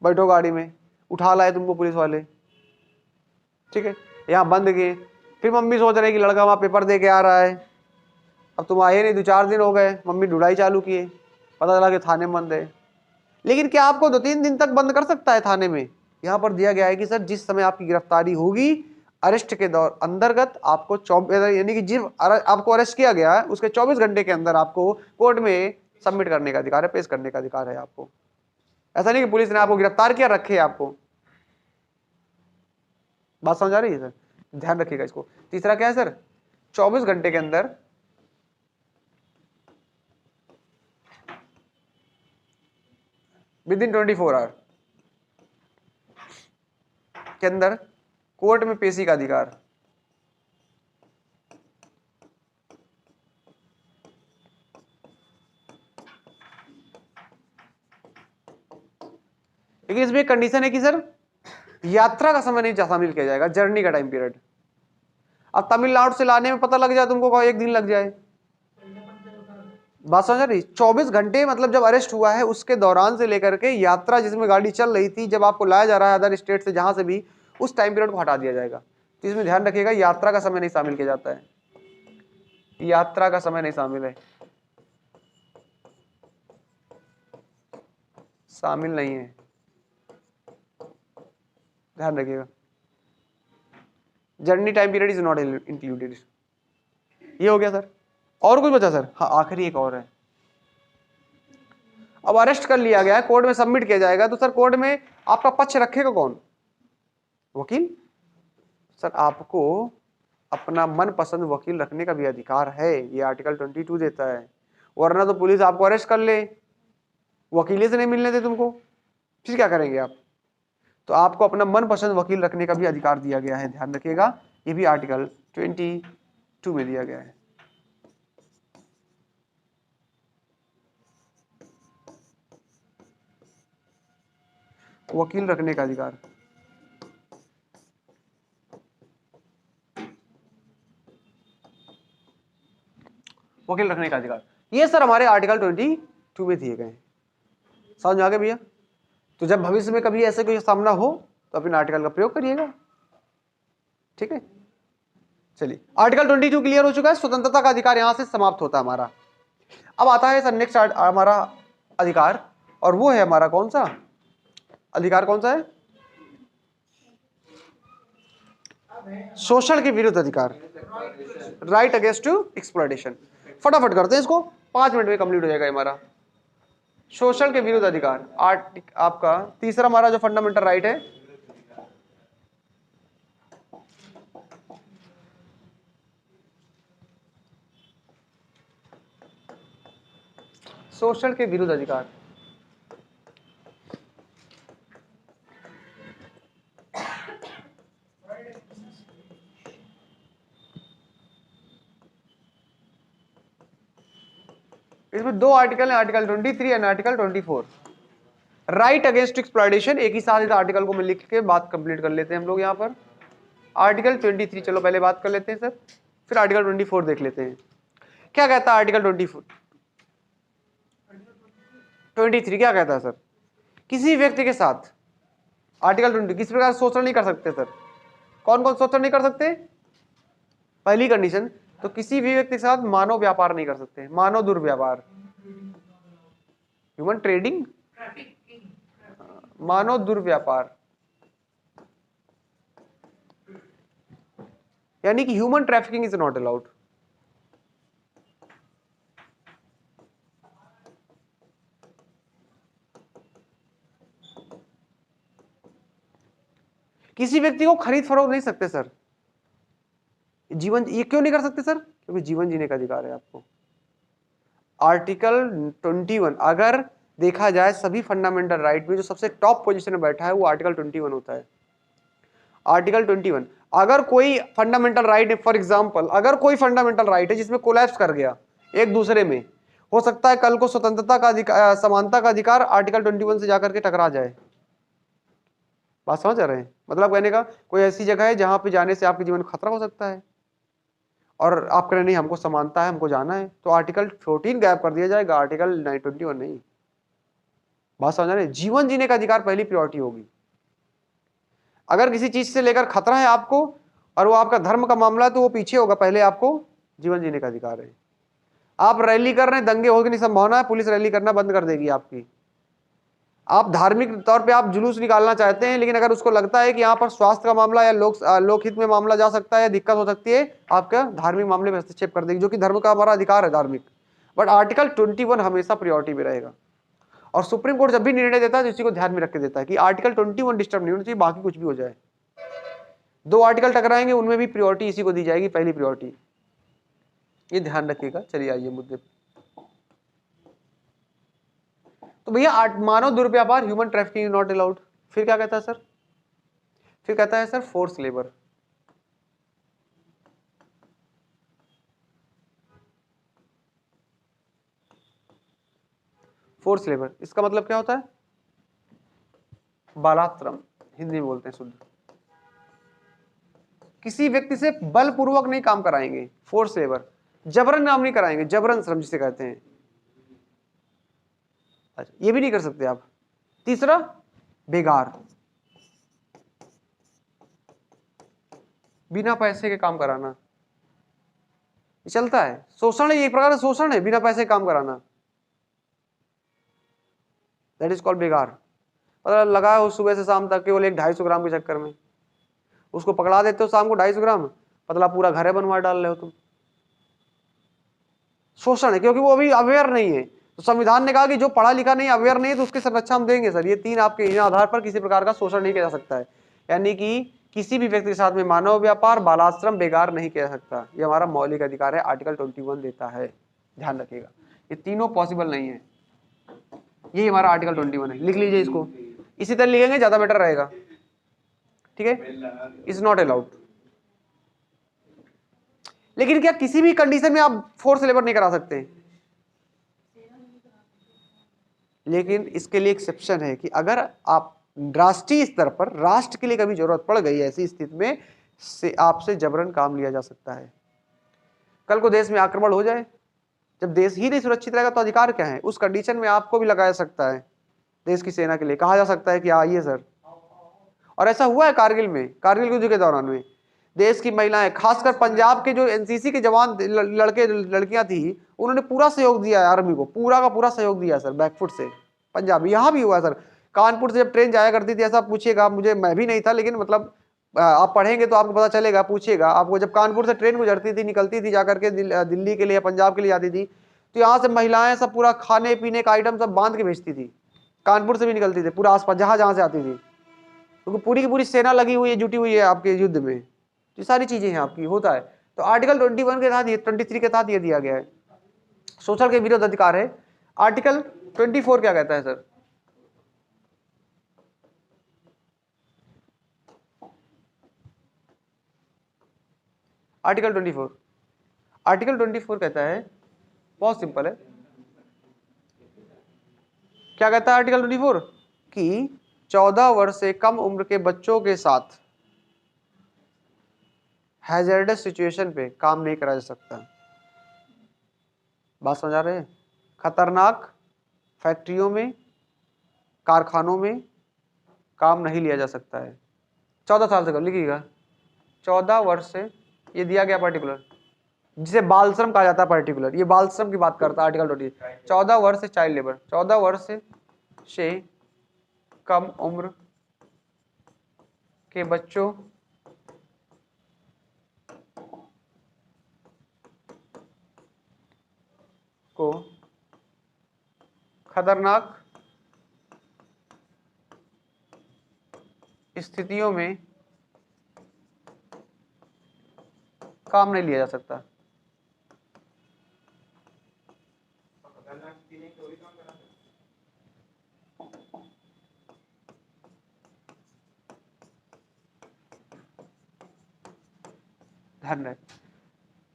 [SPEAKER 1] बैठो गाड़ी में, उठा लाए तुमको पुलिस वाले, ठीक है, यहाँ बंद किए। फिर मम्मी सोच रही कि लड़का वहाँ पेपर दे के आ रहा है, अब तुम आए नहीं, 2-4 दिन हो गए, मम्मी ढूंढाई चालू किए, पता चला कि थाने में बंद है। लेकिन क्या आपको 2-3 दिन तक बंद कर सकता है थाने में? यहाँ पर दिया गया है कि सर जिस समय आपकी गिरफ्तारी होगी अरेस्ट के दौर अंतर्गत आपको 24 यानी कि जिस आपको अरेस्ट किया गया है उसके 24 घंटे के अंदर आपको कोर्ट में सबमिट करने का अधिकार है, पेश करने का अधिकार है आपको। ऐसा नहीं कि पुलिस ने आपको गिरफ्तार किया रखे है आपको। बात समझ आ रही है सर? ध्यान रखिएगा इसको। तीसरा क्या है सर? 24 घंटे के अंदर विद इन 24 आवर के अंदर कोर्ट में पेशी का अधिकार। लेकिन इसमें एक कंडीशन है कि सर यात्रा का समय नहीं शामिल किया जाएगा, जर्नी का टाइम पीरियड। अब तमिलनाडु से लाने में पता लग जाए तुमको 1 दिन लग जाए, बात समझ रही? 24 घंटे मतलब जब अरेस्ट हुआ है उसके दौरान से लेकर के यात्रा जिसमें गाड़ी चल रही थी, जब आपको लाया जा रहा है अदर स्टेट से जहां से भी, उस टाइम पीरियड को हटा दिया जाएगा। तो इसमें ध्यान रखिएगा यात्रा का समय नहीं शामिल किया जाता है, यात्रा का समय नहीं शामिल है, शामिल नहीं है, ध्यान रखिएगा। Journey time period is not included. ये हो गया सर। और कुछ बचा सर? हाँ आखिरी एक और है। अब अरेस्ट कर लिया गया है, कोर्ट में सबमिट किया जाएगा, तो सर कोर्ट में आपका पक्ष रखेगा कौन? वकील। सर आपको अपना मनपसंद वकील रखने का भी अधिकार है, ये आर्टिकल 22 देता है, वरना तो पुलिस आपको अरेस्ट कर ले, वकील से नहीं मिलने दे तुमको, फिर क्या करेंगे आप? तो आपको अपना मनपसंद वकील रखने का भी अधिकार दिया गया है, ध्यान रखिएगा। ये भी आर्टिकल 22 में दिया गया है। वकील रखने का अधिकार। वकील रखने का अधिकार ये सर हमारे आर्टिकल 22 में दिए गए हैं। समझ में आ गया भैया? तो जब भविष्य में कभी ऐसे कोई सामना हो तो अपने आर्टिकल का प्रयोग करिएगा, ठीक है। चलिए आर्टिकल 22 क्लियर हो चुका है। स्वतंत्रता का अधिकार यहां से समाप्त होता है हमारा। अब आता है सर नेक्स्ट हमारा अधिकार, और वो है हमारा कौन सा अधिकार? कौन सा है? शोषण के विरुद्ध अधिकार, राइट अगेंस्ट टू एक्सप्लॉयटेशन। फटाफट करते हैं इसको, 5 मिनट में कंप्लीट हो जाएगा हमारा। शोषण के विरुद्ध अधिकार आपका तीसरा हमारा जो फंडामेंटल राइट है, शोषण के विरुद्ध अधिकार। इसमें 2 आर्टिकल है, article 23 and article 24। Right against exploitation एक ही साथ इस आर्टिकल को में लिख के बात कंप्लीट कर लेते हैं हम लोग यहाँ पर। आर्टिकल 23 चलो पहले बात कर लेते हैं सर, फिर आर्टिकल 24 देख लेते हैं क्या कहता है। आर्टिकल 23 क्या कहता है सर? किसी व्यक्ति के साथ आर्टिकल 20 किस प्रकार शोषण नहीं कर सकते सर? कौन कौन शोषण नहीं कर सकते? पहली कंडीशन तो किसी भी व्यक्ति के साथ मानव व्यापार नहीं कर सकते, मानव दुर्व्यवहार, ह्यूमन ट्रेडिंग, मानव दुर्व्यापार, यानी कि human trafficking is not allowed. किसी व्यक्ति को खरीद फरोख्त नहीं सकते सर। जीवन ये क्यों नहीं कर सकते सर? क्योंकि जीवन जीने का अधिकार है आपको। आर्टिकल 21 अगर देखा जाए सभी फंडामेंटल राइट में जो सबसे टॉप पोजीशन में बैठा है वो आर्टिकल 21 होता है। आर्टिकल 21 अगर कोई फंडामेंटल राइट है, फॉर एग्जांपल अगर कोई फंडामेंटल राइट है जिसमें कोलैप्स कर गया, एक दूसरे में। हो सकता है कल को स्वतंत्रता का अधिकार, समानता का अधिकार आर्टिकल 21 से जाकर के टकरा जाए। बात समझ आ रहे हैं? मतलब कहने का कोई ऐसी जगह है जहां पे जाने से आपके जीवन को खतरा हो सकता है और आप कह रहे नहीं हमको समानता है, हमको जाना है, तो आर्टिकल 14 गायब कर दिया जाएगा, आर्टिकल 921 नहीं। बात समझ रहे हैं? जीवन जीने का अधिकार पहली प्रायोरिटी होगी। अगर किसी चीज से लेकर खतरा है आपको और वो आपका धर्म का मामला है तो वो पीछे होगा, पहले आपको जीवन जीने का अधिकार है। आप रैली कर रहे हैं, दंगे होने की संभावना है, पुलिस रैली करना बंद कर देगी आपकी। आप धार्मिक तौर पे आप जुलूस निकालना चाहते हैं, लेकिन अगर उसको लगता है कि यहाँ पर स्वास्थ्य का मामला या लोकहित में मामला जा सकता है या दिक्कत हो सकती है, आपका धार्मिक मामले में हस्तक्षेप कर देगी, जो कि धर्म का हमारा अधिकार है धार्मिक। बट आर्टिकल 21 हमेशा प्रायोरिटी में रहेगा। और सुप्रीम कोर्ट जब भी निर्णय देता है तो इसी को ध्यान में रख के देता है कि आर्टिकल 21 डिस्टर्ब नहीं होना चाहिए, बाकी कुछ भी हो जाए। दो आर्टिकल टकराएंगे, उनमें भी प्रायोरिटी इसी को दी जाएगी, पहली प्रायोरिटी। ये ध्यान रखिएगा। चलिए आइए मुद्दे पे। तो भैया मानव दुर्व्यापार, ह्यूमन ट्रैफिकिंग नॉट अलाउड। फिर क्या कहता है सर? फिर कहता है sir force labour. Force labour इसका मतलब क्या होता है? बालाश्रम, हिंदी में बोलते हैं शुद्ध। किसी व्यक्ति से बलपूर्वक नहीं काम कराएंगे, फोर्स लेबर। जबरन काम नहीं कराएंगे, जबरन श्रम जिसे कहते हैं। अच्छा, ये भी नहीं कर सकते आप। तीसरा बेगार, बिना पैसे के काम कराना, ये चलता है। शोषण है, एक प्रकार का शोषण है, बिना पैसे के काम कराना, दैट इज कॉल्ड बेगार। मतलब लगा हो सुबह से शाम तक केवल 1-250 ग्राम के चक्कर में, उसको पकड़ा देते हो शाम को 250 ग्राम, मतलब पूरा घर बनवा डाल रहे हो तुम। शोषण है, क्योंकि वो अभी अवेयर नहीं है। तो संविधान ने कहा कि जो पढ़ा लिखा नहीं, अवेयर नहीं है, तो उसकी संरक्षा हम देंगे सर। ये 3 आपके इन आधार पर किसी प्रकार का शोषण नहीं किया जा सकता है। यानी कि किसी भी व्यक्ति के साथ में मानव व्यापार, बालाश्रम, बेगार नहीं किया जा सकता। ये हमारा मौलिक अधिकार है, आर्टिकल 21 देता है। ध्यान रखिएगा, ये तीनों पॉसिबल नहीं है। ये हमारा आर्टिकल 21 है, लिख लीजिए इसको। इसी तरह लिखेंगे ज्यादा बेटर रहेगा, ठीक है? Is not allowed. लेकिन क्या किसी भी कंडीशन में आप फोर्स लेबर नहीं करा सकते? लेकिन इसके लिए एक्सेप्शन है कि अगर आप राष्ट्रीय स्तर पर, राष्ट्र के लिए कभी जरूरत पड़ गई ऐसी स्थिति में से आपसे जबरन काम लिया जा सकता है। कल को देश में आक्रमण हो जाए, जब देश ही नहीं सुरक्षित रहेगा तो अधिकार क्या है? उस कंडीशन में आपको भी लगाया सकता है देश की सेना के लिए। कहा जा सकता है कि आइए सर। और ऐसा हुआ है कारगिल में, कारगिल युद्ध के दौरान में देश की महिलाएं, खासकर पंजाब के जो एनसीसी के जवान लड़के लड़कियां थी, उन्होंने पूरा सहयोग दिया है आर्मी को, पूरा का पूरा सहयोग दिया सर, बैकफुट से। पंजाब यहाँ भी हुआ सर, कानपुर से जब ट्रेन जाया करती थी, ऐसा पूछिएगा, मुझे, मैं भी नहीं था, लेकिन मतलब आप पढ़ेंगे तो आपको पता चलेगा, पूछिएगा आपको। जब कानपुर से ट्रेन गुजरती थी, निकलती थी जाकर के दिल्ली के लिए, पंजाब के लिए आती थी, तो यहाँ से महिलाएं सब पूरा खाने पीने का आइटम सब बांध के भेजती थी। कानपुर से भी निकलती थी, पूरा आसपास जहाँ जहाँ से आती थी, क्योंकि पूरी की पूरी सेना लगी हुई है, जुटी हुई है आपके युद्ध में। ये सारी चीजें हैं आपकी, होता है। तो आर्टिकल 21 के तहत, 23 के तहत ये दिया गया है, शोषण के विरुद्ध अधिकार है। आर्टिकल 24 क्या कहता है सर? आर्टिकल 24 कहता है, बहुत सिंपल है। क्या कहता है आर्टिकल 24? कि 14 वर्ष से कम उम्र के बच्चों के साथ हैजर्डस सिचुएशन पे काम नहीं करा जा सकता। बात समझ आ रहे हैं? खतरनाक फैक्ट्रियों में, कारखानों में काम नहीं लिया जा सकता है। 14 साल से कम, लिखिएगा 14 वर्ष से, ये दिया गया पर्टिकुलर, जिसे बाल श्रम कहा जाता है पर्टिकुलर, ये बाल श्रम की बात करता है आर्टिकल 20। 14 वर्ष से चाइल्ड लेबर, 14 वर्ष से कम उम्र के बच्चों को खतरनाक स्थितियों में काम नहीं लिया जा सकता। ध्यान रहे,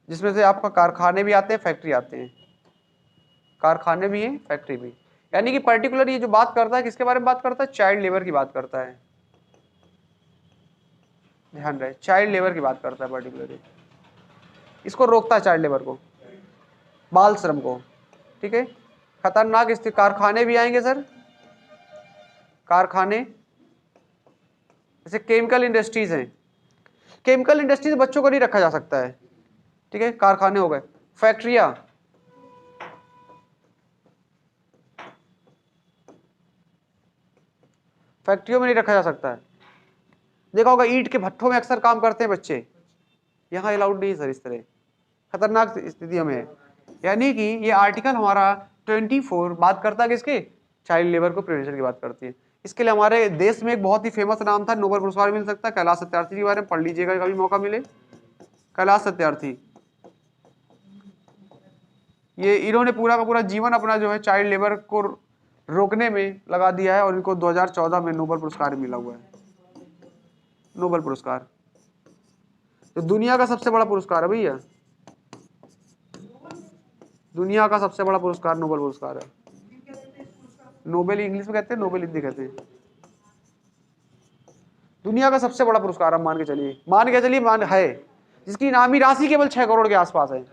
[SPEAKER 1] जिसमें से आपका कारखाने भी आते हैं, फैक्ट्री आते हैं। कारखाने भी हैं, फैक्ट्री भी। यानी कि पर्टिकुलर ये जो बात करता है किसके बारे में बात करता है, चाइल्ड लेबर की बात करता है, ध्यान रहे, चाइल्ड लेबर की बात करता है पर्टिकुलरली। इसको रोकता है चाइल्ड लेबर को, बाल श्रम को, ठीक है। खतरनाक स्थिति, कारखाने भी आएंगे सर, कारखाने, जैसे केमिकल इंडस्ट्रीज हैं, केमिकल इंडस्ट्रीज बच्चों को नहीं रखा जा सकता है, ठीक है, कारखाने हो गए। फैक्ट्रियां, फैक्ट्रियों में नहीं रखा जा सकता है। देखा होगा ईंट के भट्ठों में अक्सर काम करते हैं बच्चे, यहाँ अलाउड नहीं है सर, इस तरह खतरनाक स्थितियों में है। यानी कि ये आर्टिकल हमारा 24 बात करता है किसके, चाइल्ड लेबर को प्रिवेंशन की बात करती है। इसके लिए हमारे देश में एक बहुत ही फेमस नाम था, नोबेल पुरस्कार मिल सकता है, कैलाश सत्यार्थी के बारे में पढ़ लीजिएगा कभी मौका मिले। कैलाश सत्यार्थी, ये इन्होंने पूरा का पूरा जीवन अपना जो है चाइल्ड लेबर को रोकने में लगा दिया है और इनको 2014 में नोबेल पुरस्कार मिला हुआ है, नोबेल पुरस्कार, तो दुनिया का सबसे बड़ा पुरस्कार है भैया, दुनिया का सबसे बड़ा पुरस्कार नोबेल पुरस्कार है। नोबेल इंग्लिश में कहते हैं, नोबेल हिंदी कहते हैं। दुनिया का सबसे बड़ा पुरस्कार, हम मान के चलिए, मान है, जिसकी इनामी राशि केवल 6 करोड़ के आसपास है,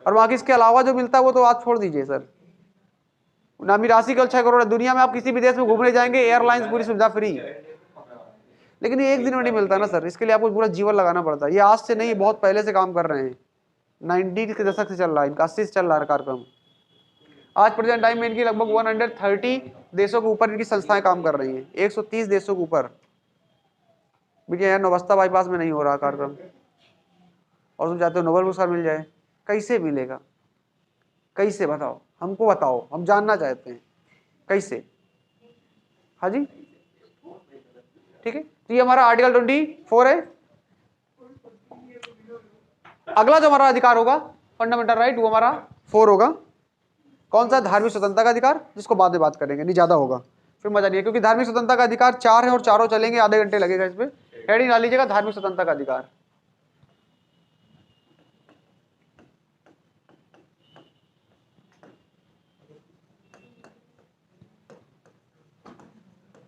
[SPEAKER 1] और बाकी इसके अलावा जो मिलता है वो तो आज छोड़ दीजिए सर, इनामी राशि केवल 6 करोड़ है। दुनिया में आप किसी भी देश में घूमने जाएंगे, एयरलाइंस पूरी सुविधा फ्री, लेकिन ये एक दिन में नहीं मिलता ना सर, इसके लिए आपको पूरा जीवन लगाना पड़ता है। ये आज से नहीं, बहुत पहले से काम कर रहे हैं, 90 के दशक से चल रहा है इनका, 80 से चल रहा है कार्यक्रम। आज प्रेजेंट टाइम में इनकी लगभग 130 देशों के ऊपर इनकी संस्थाएं काम कर रही हैं, 130 देशों के ऊपर। भैया यार नौबस्ता बाईपास में नहीं हो रहा कार्यक्रम, और तुम चाहते हो नोबेल पुरस्कार मिल जाए, कैसे मिलेगा, कैसे बताओ, हमको बताओ, हम जानना चाहते हैं कैसे। हाँ जी, ठीक है, तो ये हमारा आर्टिकल 24 है। अगला जो हमारा अधिकार होगा फंडामेंटल राइट, वो हमारा 4 होगा। कौन सा, धार्मिक स्वतंत्रता का अधिकार, जिसको बाद में बात करेंगे, नहीं ज्यादा होगा फिर मजा नहीं है, क्योंकि धार्मिक स्वतंत्रता का अधिकार 4 है और चारों चलेंगे, आधे घंटे लगेगा इस पे। हेडिंग डाल लीजिएगा धार्मिक स्वतंत्रता का अधिकार।